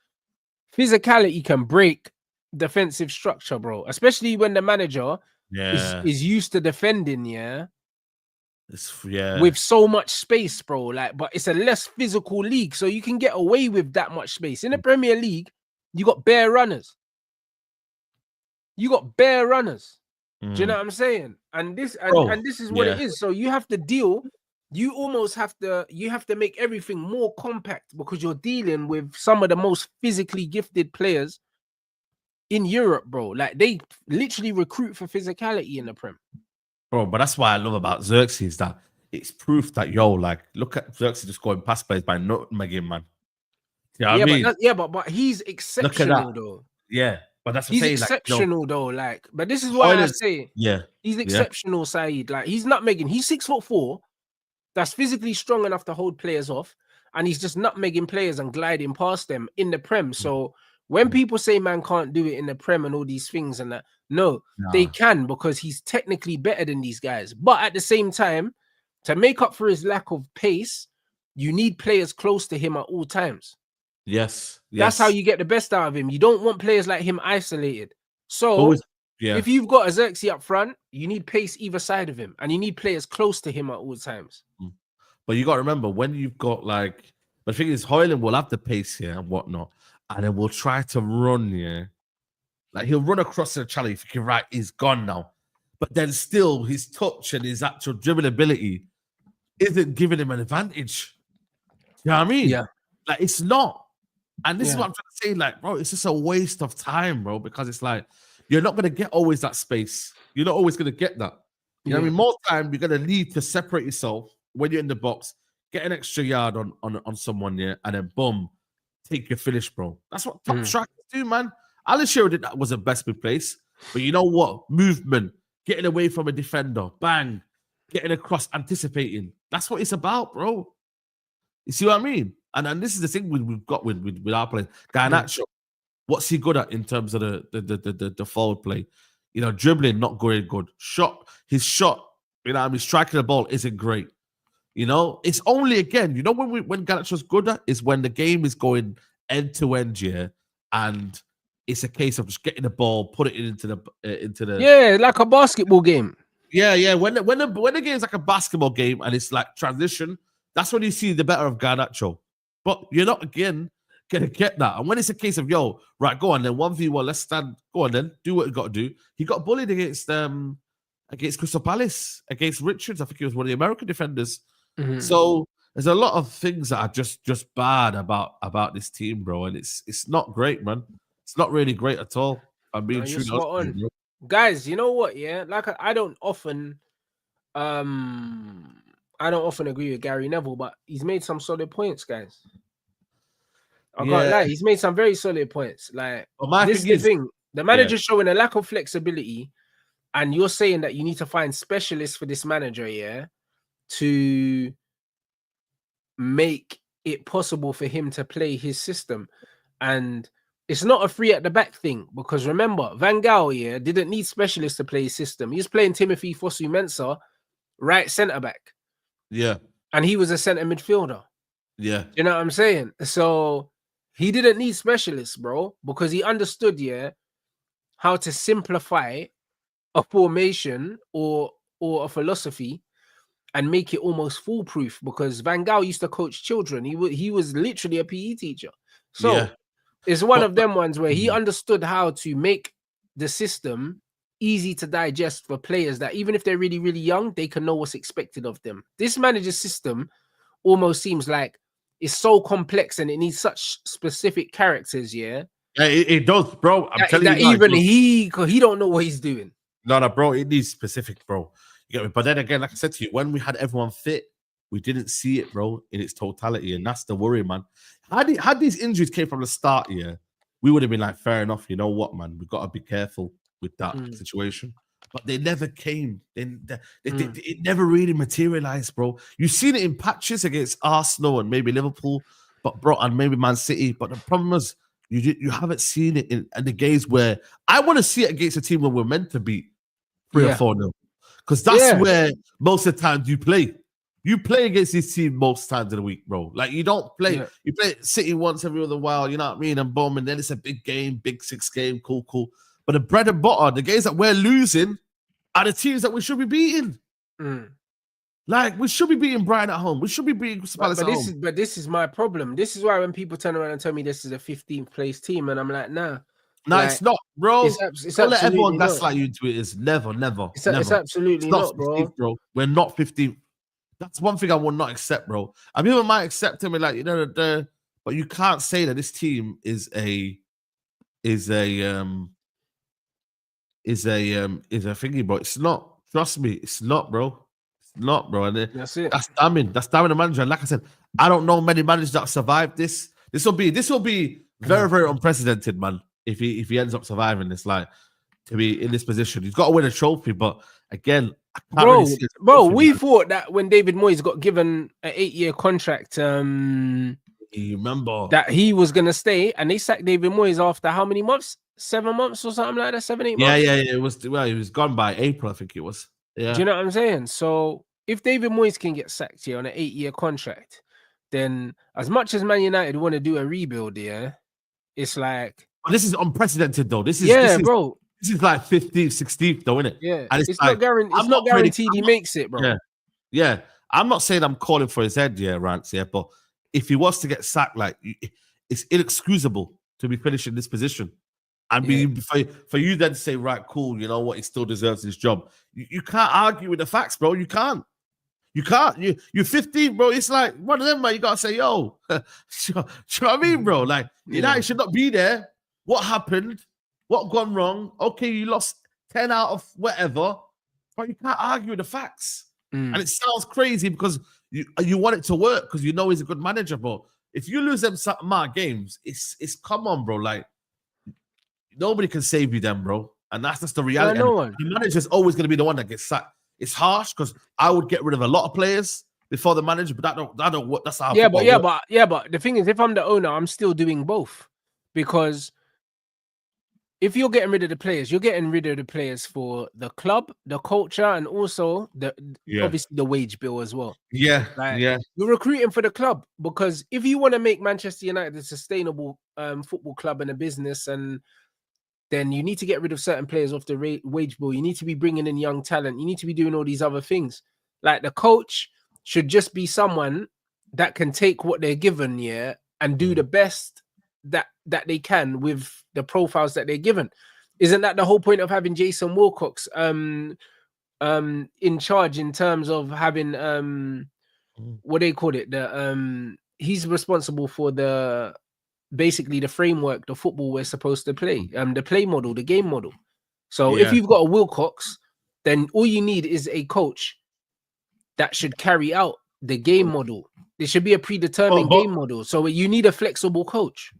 physicality can break defensive structure, bro, especially when the manager Yeah. is used to defending, yeah, Yeah. with so much space, bro. Like, but it's a less physical league, so you can get away with that much space. In the Premier League, you got bare runners. You got bare runners. Do you know what I'm saying? And this and this is what it is. So you have to deal. You almost have to make everything more compact because you're dealing with some of the most physically gifted players in Europe, bro. Like they literally recruit for physicality in the Prem. Bro, but that's why I love about Xerxes that it's proof that like look at Xerxes just going past plays by nutmegging, man. You know what I mean? But he's Look at exceptional that. though. Yeah, but that's what I'm He's saying. exceptional though. Like, but this is why I Hoyland's, say he's exceptional, Saeed. Like he's nutmegging. He's 6'4". That's physically strong enough to hold players off, and he's just nutmegging players and gliding past them in the Prem. So when people say man can't do it in the Prem and all these things and that, no, they can because he's technically better than these guys. But at the same time, to make up for his lack of pace, you need players close to him at all times. Yes. That's how you get the best out of him. You don't want players like him isolated. So Always, if you've got a Xerxes up front, you need pace either side of him, and you need players close to him at all times. But you got to remember when you've got like, the thing is, Hoyland will have the pace here and whatnot, and then we'll try to run, yeah. Like he'll run across the challenge, thinking, right, he's gone now. But then still, his touch and his actual dribbling ability isn't giving him an advantage. You know what I mean? Yeah. Like it's not. And this is what I'm trying to say, like, bro, it's just a waste of time, bro, because it's like you're not going to get always that space. You're not always going to get that. You know what I mean? More time, you're going to need to separate yourself when you're in the box, get an extra yard on someone, yeah, and then boom, take your finish, bro. That's what top strikers do, man. Alan Shearer did that, was the best big place. But you know what? Movement, getting away from a defender, bang, getting across, anticipating. That's what it's about, bro. You see what I mean? And this is the thing we've got with our players. Garnacho, what's he good at in terms of the forward play? You know, dribbling, not going good. His shot, you know what I mean, striking the ball isn't great. You know, it's only again, you know, when Garnacho's good at is when the game is going end to end, yeah, and it's a case of just getting the ball, put it into the like a basketball game. Yeah. When the game's like a basketball game and it's like transition, that's when you see the better of Garnacho. But you're not again gonna get that. And when it's a case of right, go on then 1v1, let's stand. Go on then, do what you got to do. He got bullied against Crystal Palace, against Richards. I think he was one of the American defenders. So there's a lot of things that are just bad about this team, bro. And it's not great, man. It's not really great at all. I'm being true. Guys, you know what? Yeah, like I don't often agree with Gary Neville, but he's made some solid points, guys. I can't lie, he's made some very solid points. Like this is the thing. The manager's showing a lack of flexibility, and you're saying that you need to find specialists for this manager, yeah, to make it possible for him to play his system. And it's not a free at the back thing, because remember, Van Gaal, didn't need specialists to play his system. He was playing Timothy Fosu-Mensah, right centre back. Yeah. And he was a centre midfielder. Yeah. You know what I'm saying? So he didn't need specialists, bro, because he understood, how to simplify a formation or a philosophy and make it almost foolproof, because Van Gaal used to coach children. He was literally a PE teacher. So it's one of them ones where he understood how to make the system easy to digest for players that even if they're really, really young, they can know what's expected of them. This manager's system almost seems like is so complex and it needs such specific characters. Yeah, it does, bro. I'm telling that you, now, even he don't know what he's doing. No, bro, it needs specific, bro. You get me? But then again, like I said to you, when we had everyone fit, we didn't see it, bro, in its totality, and that's the worry, man. Had these injuries came from the start, yeah, we would have been like, fair enough. You know what, man? We got to be careful with that situation. But they never came. It never really materialized, bro. You've seen it in patches against Arsenal and maybe Liverpool, but bro, and maybe Man City. But the problem is, you haven't seen it in the games where I want to see it against a team where we're meant to beat 3 or 4-0. Because that's where most of the time you play. You play against this team most times of the week, bro. Like, you don't play. Yeah. You play City once every other while, you know what I mean? And boom, and then it's a big game, big 6 game, cool. But the bread and butter, the games that we're losing are the teams that we should be beating. Like, we should be beating Brighton at home. We should be beating Palace at home. But this is my problem. This is why when people turn around and tell me this is a 15th place team, and I'm like, nah. No, like, it's not, bro. It's don't let everyone gaslight you into it. It's never. It's absolutely not, bro. Bro. We're not 15th. That's one thing I will not accept, bro. I mean, people might accept him, like, you know, but you can't say that this team is a thingy, bro. It's not. Trust me, it's not, bro. It's not, bro. And that's it. That's damning. That's damning the manager. And like I said, I don't know many managers that survived this. This will be very, very unprecedented, man. If he ends up surviving this, like, to be in this position, he's got to win a trophy. But again, bro, we thought that when David Moyes got given an 8-year contract, you remember that he was gonna stay, and they sacked David Moyes after how many months? 7 months or something like that. 7, 8 months. Yeah. It was, well, he was gone by April, I think it was. Yeah. Do you know what I'm saying? So if David Moyes can get sacked here on an 8-year contract, then as much as Man United want to do a rebuild, it's like, this is unprecedented, though. This is bro. This is like 15th, 16th, though, isn't it? Yeah, and it's like, not guaranteed he makes it, bro. Yeah. I'm not saying I'm calling for his head, Rance, but if he was to get sacked, like, it's inexcusable to be finished in this position. And for you then to say, right, cool, you know what, he still deserves his job. You can't argue with the facts, bro. You can't. You're 15, bro. It's like one of them, man. You gotta say, yo, do you know what I mean, bro? Like, United should not be there. What happened? What gone wrong? Okay, you lost 10 out of whatever, but you can't argue with the facts. And it sounds crazy because you want it to work because you know he's a good manager, but if you lose them amount of games, it's come on, bro. Like, nobody can save you then, bro. And that's just the reality. No one. The manager's always going to be the one that gets sacked. It's harsh because I would get rid of a lot of players before the manager, but that don't work. That's how. But the thing is, if I'm the owner, I'm still doing both, because if you're getting rid of the players, you're getting rid of the players for the club, the culture, and also obviously the wage bill as well. Yeah, You're recruiting for the club, because if you want to make Manchester United a sustainable football club and a business, and then you need to get rid of certain players off the wage bill. You need to be bringing in young talent. You need to be doing all these other things. Like, the coach should just be someone that can take what they're given, and do the best that they can with the profiles that they're given. Isn't that the whole point of having Jason Wilcox in charge, in terms of having what they call it? He's responsible for basically the framework, the football we're supposed to play, the play model, the game model. So if you've got a Wilcox, then all you need is a coach that should carry out the game model. There should be a predetermined game model. So you need a flexible coach.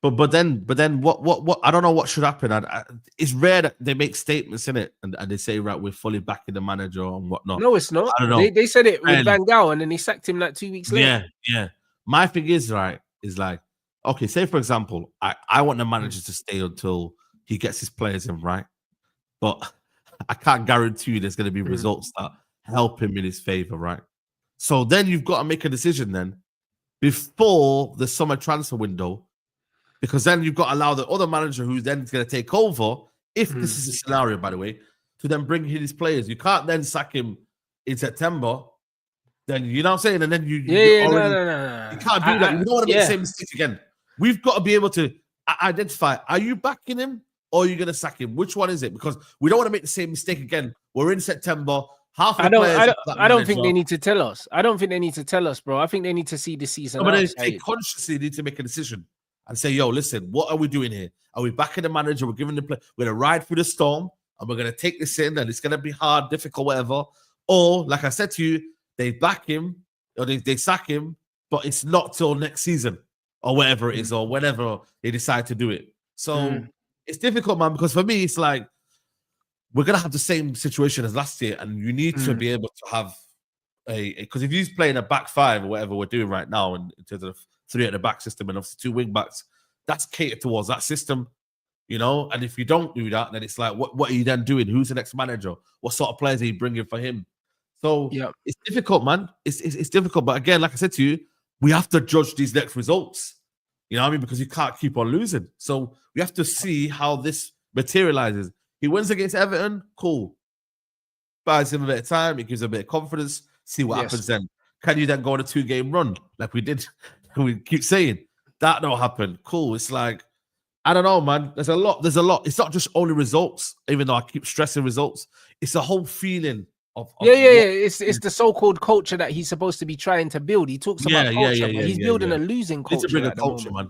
But then what I don't know what should happen. It's rare that they make statements in it and they say, right, we're fully backing the manager and whatnot. No, it's not. I don't know. They said it with Van Gaal, and then they sacked him like 2 weeks later. Yeah. My thing is, right, is like, okay, say for example, I want the manager to stay until he gets his players in, right? But I can't guarantee you there's going to be results that help him in his favor, right? So then you've got to make a decision then before the summer transfer window, because then you've got to allow the other manager who's then going to take over, if this is a scenario, by the way, to then bring in his players. You can't then sack him in September. Then, you know what I'm saying? And then you no. You can't do that. You don't want to make the same mistake again. We've got to be able to identify, are you backing him or are you going to sack him? Which one is it? Because we don't want to make the same mistake again. We're in September. Half I the don't, players I of don't, that I don't think manager, they need to tell us. I don't think they need to tell us, bro. I think they need to see the season but out. they consciously need to make a decision and say, yo, listen, what are we doing here? Are we backing the manager? We're giving the play, we're gonna ride through the storm and we're gonna take this in, and it's gonna be hard, difficult, whatever. Or, like I said to you, they back him or they sack him, but it's not till next season or whatever it is, or whenever they decide to do it. So it's difficult, man, because for me, it's like we're gonna have the same situation as last year, and you need to be able to have because if he's playing a back five or whatever we're doing right now in terms of 3 at the back system and obviously 2 wing backs, that's catered towards that system, you know. And if you don't do that, then it's like, what are you then doing? Who's the next manager? What sort of players are you bringing for him? So it's difficult, man. It's difficult, but again, like I said to you, we have to judge these next results. You know what I mean? Because you can't keep on losing. So we have to see how this materializes. He wins against Everton, cool. Buys him a bit of time. It gives him a bit of confidence. See what happens then. Can you then go on a 2-game run like we did? We keep saying that don't happen. Cool. It's like, I don't know, man. There's a lot. It's not just only results, even though I keep stressing results. It's a whole feeling of It's the so-called culture that he's supposed to be trying to build. He talks about culture, but he's building a losing culture. We need to bring a culture, man.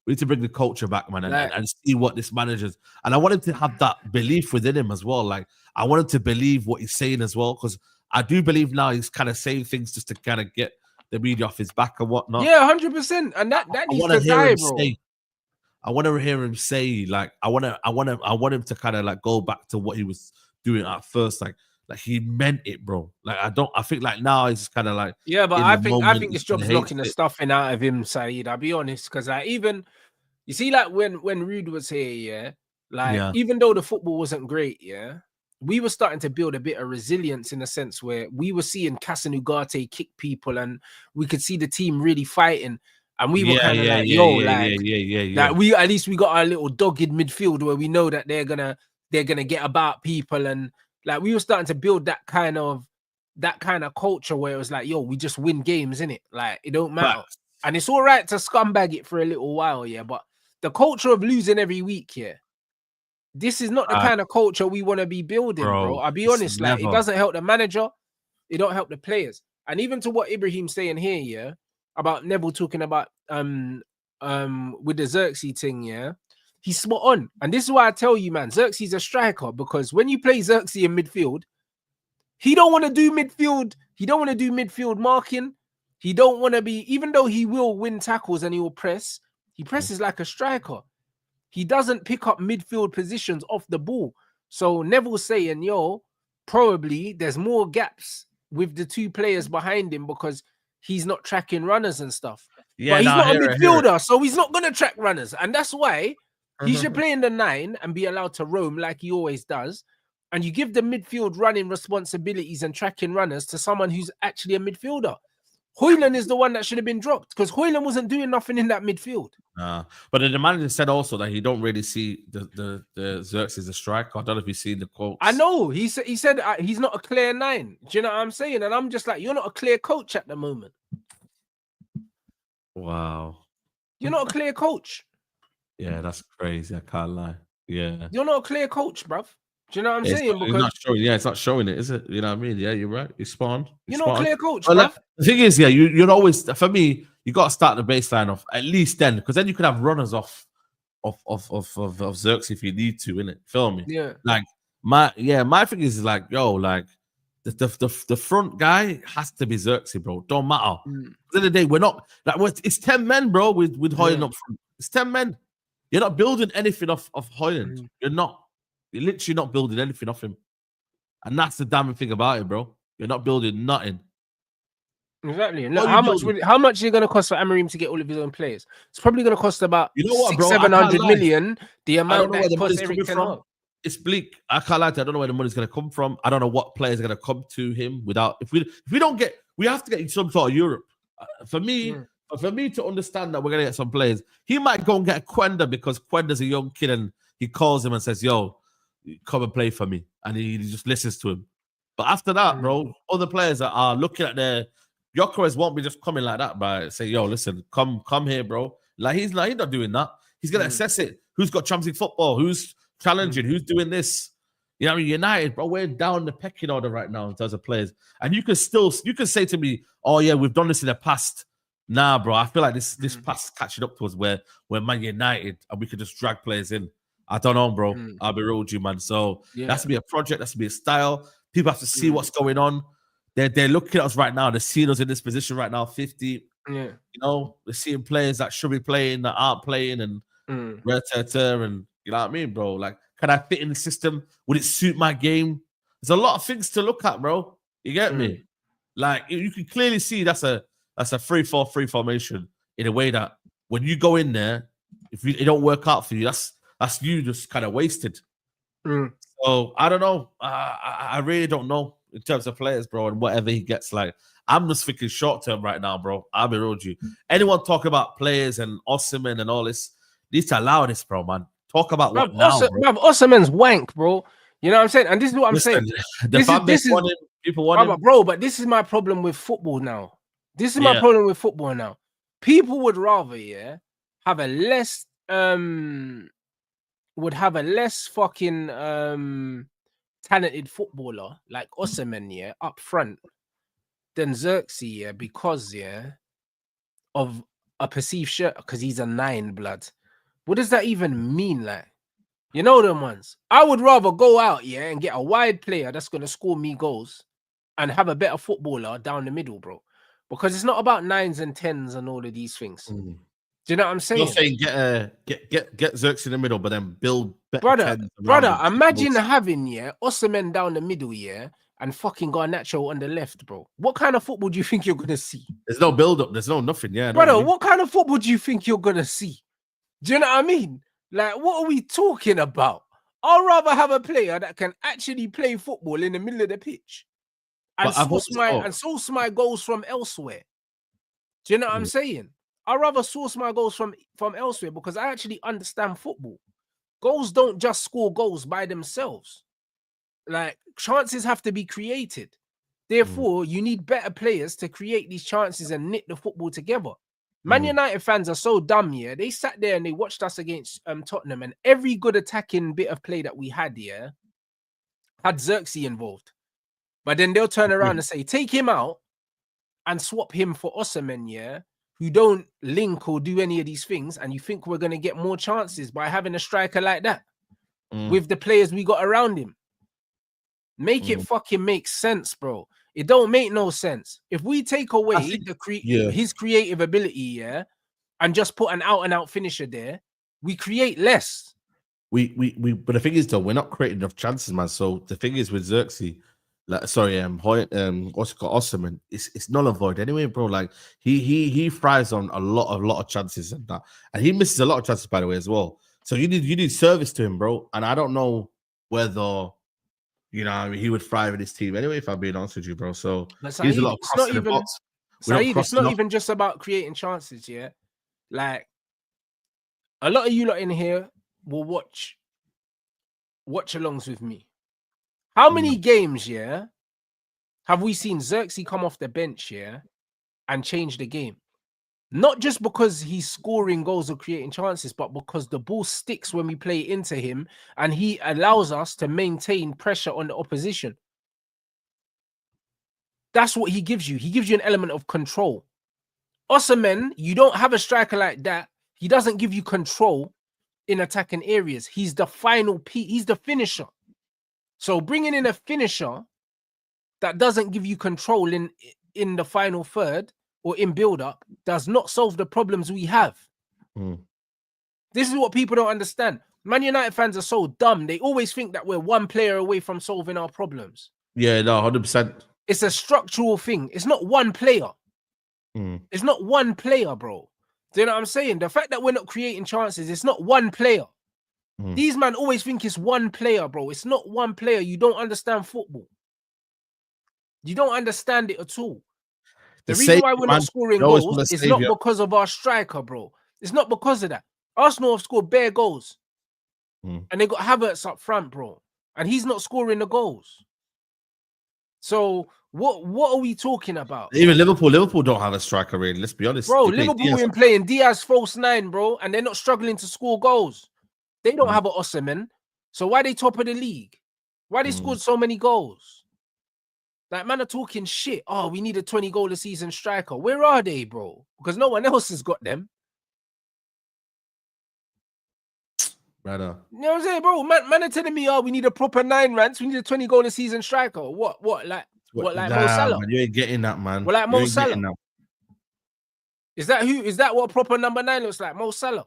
We need to bring the culture back, man, and see what this manager's. And I want him to have that belief within him as well. Like, I want him to believe what he's saying as well, because I do believe now he's kind of saying things just to kind of get the media off his back and whatnot. Yeah, 100%. And that needs to die, bro. I want to hear him say, like, I want him to kind of like go back to what he was doing at first, like he meant it, bro. Like, I think like now he's kind of like, yeah, but I think this job's knocking the stuffing out of him, Saeed. I'll be honest, because like even you see, like when Rude was here, even though the football wasn't great, we were starting to build a bit of resilience in a sense where we were seeing Kasanugate kick people, and we could see the team really fighting. And we were kind of like, we at least we got our little dogged midfield where we know that they're gonna get about people, and like we were starting to build that kind of culture where it was like, yo, we just win games, innit? Like, it don't matter. And it's all right to scumbag it for a little while, but the culture of losing every week, this is not the kind of culture we want to be building, bro. I'll be honest, like, it doesn't help the manager, it don't help the players. And even to what Ibrahim's saying here, about Neville talking about with the Xerxes thing, he's spot on. And this is why I tell you, man, Xerxes is a striker, because when you play Xerxes in midfield, he don't want to do midfield. He don't want to do midfield marking. He don't want to be, even though he will win tackles and he will press, he presses like a striker. He doesn't pick up midfield positions off the ball. So Neville's saying, yo, probably there's more gaps with the 2 players behind him because he's not tracking runners and stuff. But he's not a midfielder, so he's not going to track runners. And that's why he should play in the 9 and be allowed to roam like he always does. And you give the midfield running responsibilities and tracking runners to someone who's actually a midfielder. Højlund is the one that should have been dropped because Højlund wasn't doing nothing in that midfield. But the manager said also that he don't really see the Xerxes as a striker. I don't know if you've seen the quotes. I know. He said he's not a clear 9. Do you know what I'm saying? And I'm just like, you're not a clear coach at the moment. Wow. You're not a clear coach. Yeah, that's crazy. I can't lie. Yeah. You're not a clear coach, bruv. Do you know what I'm saying? Because it's not showing it, is it? You know what I mean? Yeah, you're right. You're spawned. You're not a clear coach, bruv. Like, the thing is, you're always, for me, you got to start the baseline off at least then, because then you can have runners off Xerxes if you need to, innit? Feel me? Yeah. Like my thing is like, yo, like the front guy has to be Xerxes, bro. Don't matter. At the end of the day, we're not like it's 10 men, bro, with Højlund up front. It's 10 men. You're not building anything off Højlund. You're not. You're literally not building anything off him. And that's the damning thing about it, bro. You're not building nothing. Exactly. Look, how much is it going to cost for Amorim to get all of his own players? It's probably going to cost about 700 million. The amount that it costs Eric Ten Hag. It's bleak. I can't lie to you. I don't know where the money's going to come from. I don't know what players are going to come to him without. If we don't get, we have to get some sort of Europe. For me to understand that we're going to get some players, he might go and get a Quenda because Quenda's a young kid and he calls him and says, "Yo, come and play for me," and he just listens to him. But after that, bro, other players that are looking at their Gyökeres won't be just coming like that, but say, "Yo, listen, come here, bro." Like he's not doing that. He's gonna assess it. Who's got Champions League football? Who's challenging? Who's doing this? You know what I mean? United, bro, we're down the pecking order right now in terms of players. And you can say to me, oh yeah, we've done this in the past. Nah, bro, I feel like this past is catching up to us where we're Man United and we could just drag players in. I don't know, bro. I'll be real with you, man. So Yeah. that has to be a project, that has to be a style. People have to see what's going on. They're looking at us right now. They're seeing us in this position right now, 50. Yeah. You know, they're seeing players that should be playing, that aren't playing, and and you know what I mean, bro? Like, can I fit in the system? Would it suit my game? There's a lot of things to look at, bro. You get me? Like, you can clearly see that's a 3-4-3 formation in a way that when you go in there, if it don't work out for you, that's you just kind of wasted. So I don't know. I really don't know in terms of players, bro, and whatever he gets. Like, I'm just thinking short term right now, bro. I'll be real with you. Anyone talk about players and Osimhen and all this, needs to allow this, bro, man. Talk about what now, bro. Osimhen's wank, bro. You know what I'm saying? And this is what I'm saying. People want him. Bro, but this is my problem with football now. This is my problem with football now. People would rather, have a less fucking talented footballer like Osimhen, up front than Xerxes, because of a perceived shirt, because he's a 9 blood. What does that even mean? Like, you know them ones. I would rather go out, and get a wide player that's gonna score me goals and have a better footballer down the middle, bro. Because it's not about 9s and 10s and all of these things. Do you know what I'm saying? You're saying get Xerxes in the middle, but then build better brother. Imagine having Osimhen down the middle, and fucking Garnacho on the left, bro. What kind of football do you think you're gonna see? There's no build up. There's no nothing. Brother, what kind of football do you think you're gonna see? Do you know what I mean? Like, what are we talking about? I'd rather have a player that can actually play football in the middle of the pitch and source my goals from elsewhere. Do you know what I'm saying? I'd rather source my goals from elsewhere, because I actually understand football. Goals don't just score goals by themselves. Like, chances have to be created. Therefore, you need better players to create these chances and knit the football together. Man United fans are so dumb, They sat there and they watched us against Tottenham, and every good attacking bit of play that we had, had Xerxes involved. But then they'll turn around and say, take him out and swap him for Osimhen, who don't link or do any of these things, and you think we're going to get more chances by having a striker like that with the players we got around him? Make it fucking make sense, bro. It don't make no sense. If we take away his creative ability, and just put an out-and-out finisher there, we create less. But the thing is, though, we're not creating enough chances, man. So the thing is with Xerxes, Osimhen, it's null and void anyway, bro. Like, he thrives on a lot of chances and that, and he misses a lot of chances, by the way, as well. So you need service to him, bro. And I don't know whether he would thrive in his team anyway, if I'm being honest with you, bro. So he's a lot of crossing the box. It's not even just about creating chances, Like, a lot of you lot in here will watch alongs with me. How many games, have we seen Xerxes come off the bench, and change the game? Not just because he's scoring goals or creating chances, but because the ball sticks when we play into him, and he allows us to maintain pressure on the opposition. That's what he gives you. He gives you an element of control. Osimhen, you don't have a striker like that. He doesn't give you control in attacking areas. He's the final piece. He's the finisher. So bringing in a finisher that doesn't give you control in the final third or in build-up does not solve the problems we have. This is what people don't understand. Man United fans are so dumb. They always think that we're one player away from solving our problems. Yeah, no, 100%. It's a structural thing. It's not one player. It's not one player, bro. Do you know what I'm saying? The fact that we're not creating chances, it's not one player. These men always think it's one player, bro. It's not one player. You don't understand football. You don't understand it at all. The reason why we're not scoring goals is not because of our striker, bro. It's not because of that. Arsenal have scored bare goals. And they got Havertz up front, bro. And he's not scoring the goals. So what are we talking about? Even Liverpool don't have a striker, really. Let's be honest. Bro, Liverpool been playing Diaz false 9, bro, and they're not struggling to score goals. They don't have an Osimhen. So why are they top of the league? Why they scored so many goals? Like, man are talking shit. Oh, we need a 20-goal a season striker. Where are they, bro? Because no one else has got them. Brother. You know what I'm saying, bro? Man are telling me, oh, we need a proper 9 rants. We need a 20-goal a season striker. What, like Mo Salah? Man, you ain't getting that, man. What, like Mo Salah? That. Is that what proper number 9 looks like? Mo Salah?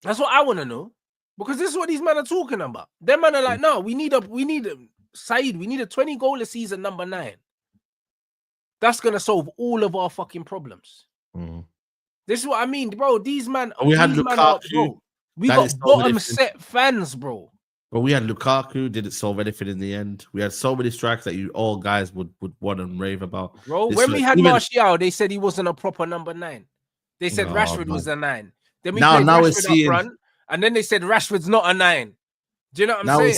That's what I want to know. Because this is what these men are talking about. Them men are like, no, we need Saeed, we need a 20-goal a season number 9. That's gonna solve all of our fucking problems. This is what I mean, bro. These man, we had Lukaku. We got bottom set fans, bro. But we had Lukaku, didn't solve anything in the end. We had so many strikes that you all guys would want and rave about. Bro, when we had Martial, they said he wasn't a proper number 9. They said Rashford was a 9. Then we played Rashford up front, and then they said Rashford's not a 9. Do you know what I'm saying? Now we're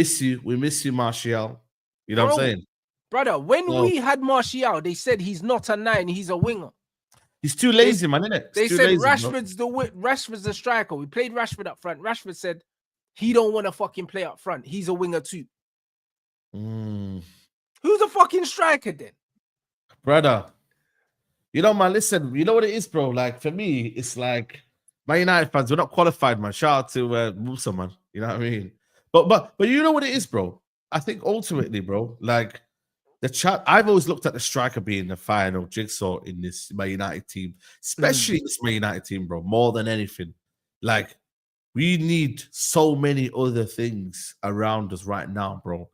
seeing, we miss you, Martial. You know what I'm saying? Brother, when we had Martial, they said he's not a 9, he's a winger. He's too lazy, man, isn't it? They said Rashford's the striker. We played Rashford up front. Rashford said he don't want to fucking play up front. He's a winger too. Who's a fucking striker then? Brother, you know, man, listen, you know what it is, bro? Like, for me, it's like, Man United fans, we're not qualified, man. Shout out to Musa, man. You know what I mean? But you know what it is, bro? I think ultimately, bro, like, I've always looked at the striker being the final jigsaw in this Man United team, especially this Man United team, bro, more than anything. Like, we need so many other things around us right now, bro.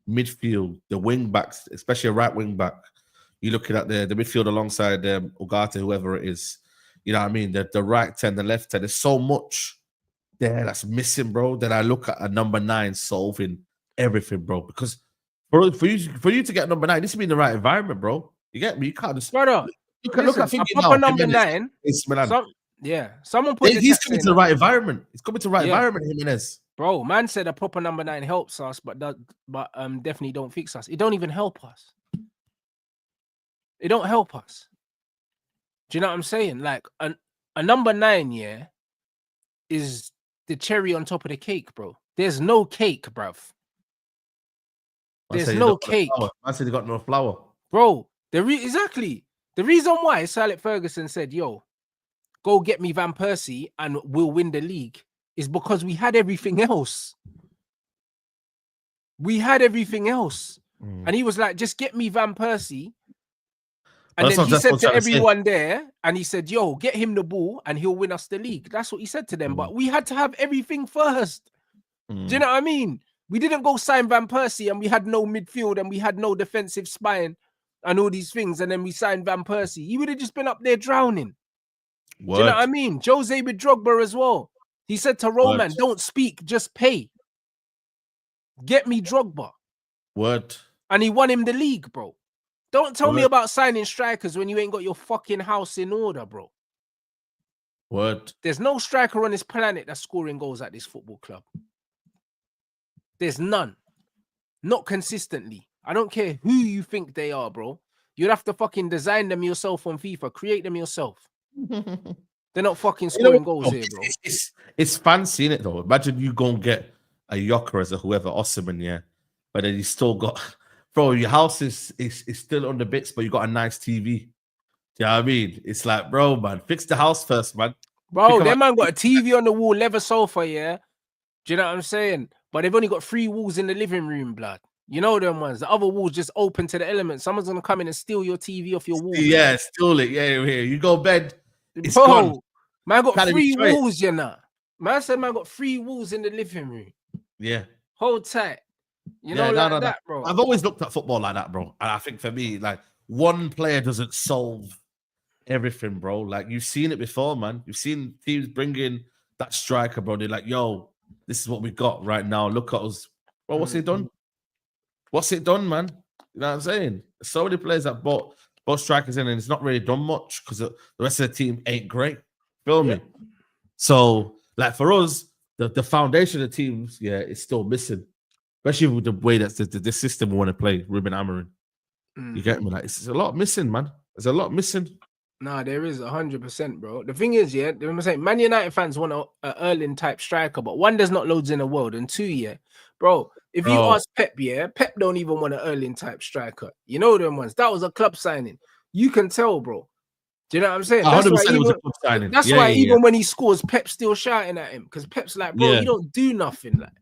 Midfield, the wing backs, especially a right wing back. You're looking at the midfield alongside Ugarte, whoever it is. You know what I mean? The right 10, the left 10. There's so much there that's missing, bro, that I look at a number 9 solving everything, bro. Because for you to get number 9, this should be in the right environment, bro. You get me? You can't just look at a proper number 9. Someone put he's coming to the right environment. He's coming to the right environment, Jimenez. Bro, man said a proper number 9 helps us, but definitely don't fix us. It don't even help us. It don't help us. Do you know what I'm saying? Like a number 9, is the cherry on top of the cake, bro. There's no cake, bruv. There's no cake. I said he got no flour. Bro, exactly. The reason why Sir Alex Ferguson said, yo, go get me Van Persie and we'll win the league is because we had everything else. We had everything else. And he was like, just get me Van Persie. And then he said to everyone there, and he said, yo, get him the ball and he'll win us the league. That's what he said to them. But we had to have everything first. Do you know what I mean? We didn't go sign Van Persie and we had no midfield and we had no defensive spine and all these things. And then we signed Van Persie. He would have just been up there drowning. Do you know what I mean? Jose with Drogba as well. He said to Roman, don't speak, just pay. Get me Drogba. And he won him the league, bro. Don't tell me about signing strikers when you ain't got your fucking house in order, bro. There's no striker on this planet that's scoring goals at this football club. There's none. Not consistently. I don't care who you think they are, bro. You'd have to fucking design them yourself on FIFA. Create them yourself. They're not fucking scoring goals here, bro. It's fancy, innit, though? Imagine you go and get a Yoker as a whoever, Osimhen, but then you still got... Bro, your house is still on the bits, but you got a nice TV. Do you know what I mean? It's like, bro, man, fix the house first, man. Bro, that man got a TV on the wall, leather sofa, yeah? Do you know what I'm saying? But they've only got 3 walls in the living room, blood. You know them ones. The other walls just open to the elements. Someone's going to come in and steal your TV off your wall. Yeah, blood. Steal it. Yeah, here. You go bed, it's gone. Man got 3 walls, you know. Man said man got 3 walls in the living room. Yeah. Hold tight. You know, that, bro. I've always looked at football like that, bro. And I think for me, like, one player doesn't solve everything, bro. Like, you've seen it before, man. You've seen teams bring in that striker, bro. They're like, yo, this is what we got right now. Look at us. Bro, what's it done? What's it done, man? You know what I'm saying? So many players that bought strikers in, and it's not really done much because the rest of the team ain't great. Feel me? So, like, for us, the foundation of the teams, is still missing. Especially with the way that's the system we want to play, Ruben Amorim. You get me? Like, it's a lot missing, man. There's a lot missing. Nah, there is 100%, bro. The thing is, yeah, I'm saying Man United fans want a Erling type striker, but one, there's not loads in the world, and two, yeah, bro. If you Bro, ask Pep, yeah, Pep don't even want an Erling type striker. You know them ones. That was a club signing. You can tell, bro. Do you know what I'm saying? 100% it was a club signing. That's Yeah, why yeah, yeah. even when he scores, Pep's still shouting at him because Pep's like, bro, Yeah. you don't do nothing, like,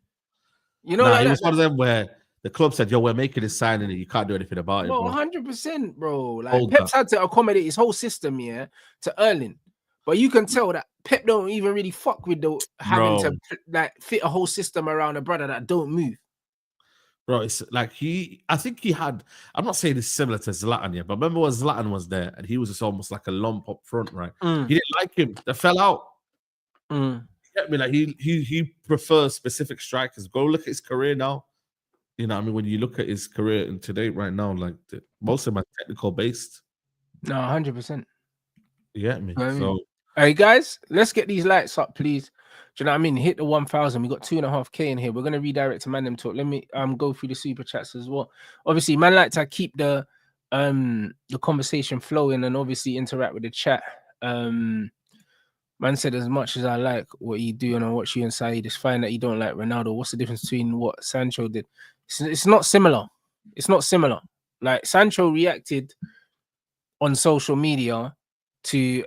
you know, Nah, like it was that. one of them where the club said, "Yo, we're making this signing, and you can't do anything about it, Bro, bro." 100%, bro. Like Hold Pep's that. had to accommodate his whole system, yeah, to Erling. But you can tell that Pep don't even really fuck with the having Bro. to like fit a whole system around a brother that don't move. Bro, it's like I think he had, I'm not saying it's similar to Zlatan, yeah, but remember when Zlatan was there and he was just almost like a lump up front, right? He didn't like him. They fell out. You get me? Like he prefers specific strikers. Go look at his career now. You know what I mean? When you look at his career and today, right now, like most of them are technical based. No, 100%. You get me? I mean, So, hey guys, let's get these lights up, please. Do you know what I mean? Hit the 1,000. We got 2.5K in here. We're gonna redirect to Man Them Talk. Let me go through the super chats as well. Obviously, man, like to keep the conversation flowing and obviously interact with the chat. Man said, as much as I like what you do and I watch you and Saeed, it's fine that you don't like Ronaldo. What's the difference between what Sancho did? It's not similar. It's not similar. Like Sancho reacted on social media to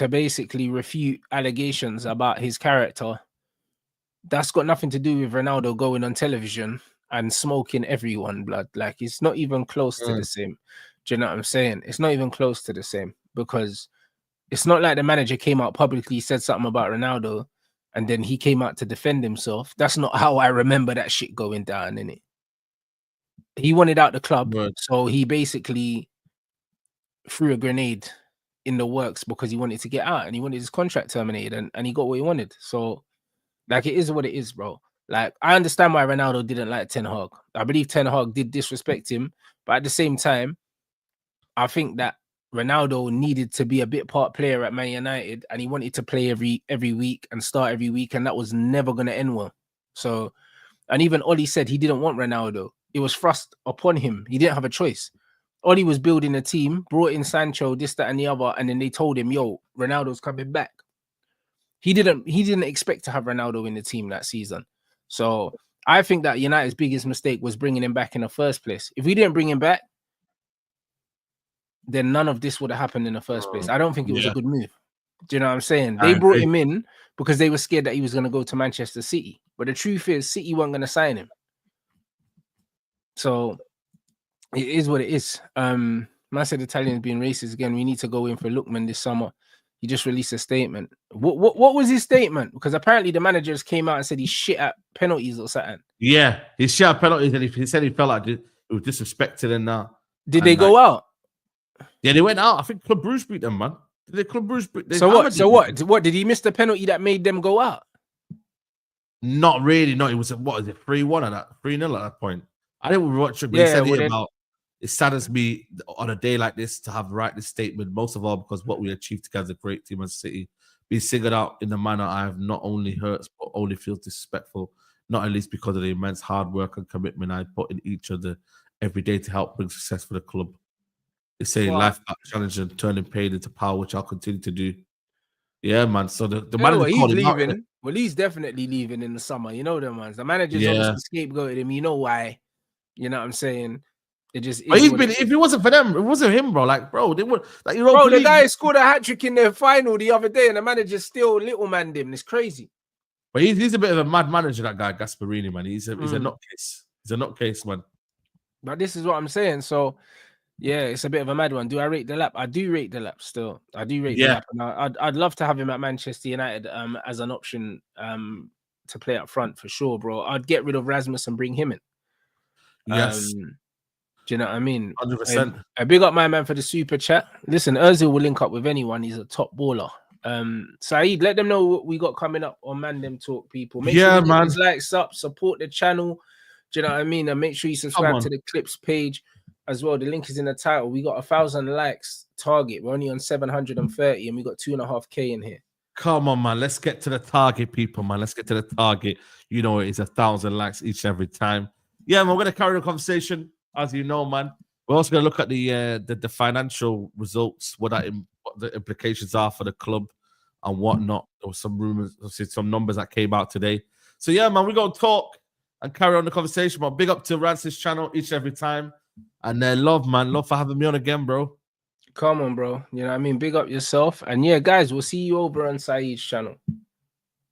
basically refute allegations about his character. That's got nothing to do with Ronaldo going on television and smoking everyone blood. Like it's not even close to the same. Do you know what I'm saying? It's not even close to the same because it's not like the manager came out publicly, said something about Ronaldo, and then he came out to defend himself. That's not how I remember that shit going down, innit? He wanted out the club, so he basically threw a grenade in the works because he wanted to get out and he wanted his contract terminated and he got what he wanted. So, like, it is what it is, bro. Like, I understand why Ronaldo didn't like Ten Hag. I believe Ten Hag did disrespect him, but at the same time, I think that Ronaldo needed to be a bit part player at Man United and he wanted to play every week and start every week, and that was never going to end well. So, and even Oli said he didn't want Ronaldo. It was thrust upon him. He didn't have a choice. Oli was building a team, brought in Sancho, this, that, and the other, and then they told him, yo, Ronaldo's coming back. He didn't expect to have Ronaldo in the team that season. So I think that United's biggest mistake was bringing him back in the first place. If we didn't bring him back, then none of this would have happened in the first place. I don't think it was a good move. Do you know what I'm saying? They brought him in because they were scared that he was going to go to Manchester City. But the truth is, City weren't going to sign him. So it is what it is. Man said Italians being racist again. We need to go in for Lookman this summer. He just released a statement. What was his statement? Because apparently the managers came out and said he's shit at penalties or something. Yeah, he's shit at penalties, and he said he felt like it was disrespected and that. Did they go out? Yeah, they went out. I think Club Bruges beat them, man. Did they Club Bruges beat them? So what? What did he miss the penalty that made them go out? Not really. No, it was what is it? 3-1 at that 3-0 at that point. I didn't watch it, but he said about it saddens me on a day like this to have to write this statement, most of all because what we achieved together as a great team as City being singled out in the manner I have not only hurts but only feels disrespectful, not at least because of the immense hard work and commitment I put in each other every day to help bring success for the club. It's a life challenge and turning pain into power, which I'll continue to do. Yeah, man. So the manager he's called him leaving. out. Well, he's definitely leaving in the summer. You know them ones. The manager's obviously scapegoated him. You know why? You know what I'm saying? It just is. But if it wasn't for them, it wasn't him, bro. Like, bro, they would like you know. Bro, the guy scored a hat-trick in the final the other day, and the manager still little manned him. It's crazy. But he's a bit of a mad manager, that guy, Gasparini, man. He's a nutcase. He's a nutcase, man. But this is what I'm saying. So yeah, it's a bit of a mad one. Do I rate the lap? I do rate the lap still. I do rate the lap. And I'd love to have him at Manchester United as an option to play up front for sure, bro. I'd get rid of Rasmus and bring him in. Yes. Do you know what I mean? 100%. I big up my man for the super chat. Listen, Ozil will link up with anyone. He's a top baller. Saeed, let them know what we got coming up on Man Them Talk, people. Make sure you get these likes up, support the channel. Do you know what I mean? And make sure you subscribe to the clips page as well. The link is in the title. We got 1,000 likes target. We're only on 730 and we got 2.5K in here. Come on, man. Let's get to the target, people, man. Let's get to the target. You know, it's 1,000 likes each and every time. Yeah, man, we're going to carry the conversation, as you know, man. We're also going to look at the financial results, what that what the implications are for the club and whatnot. There was some rumors, some numbers that came out today. So yeah, man, we're gonna talk and carry on the conversation. But big up to Rance's channel each and every time. And love, man. Love for having me on again, bro. Come on, bro. You know what I mean? Big up yourself. And yeah, guys, we'll see you over on Saeed's channel.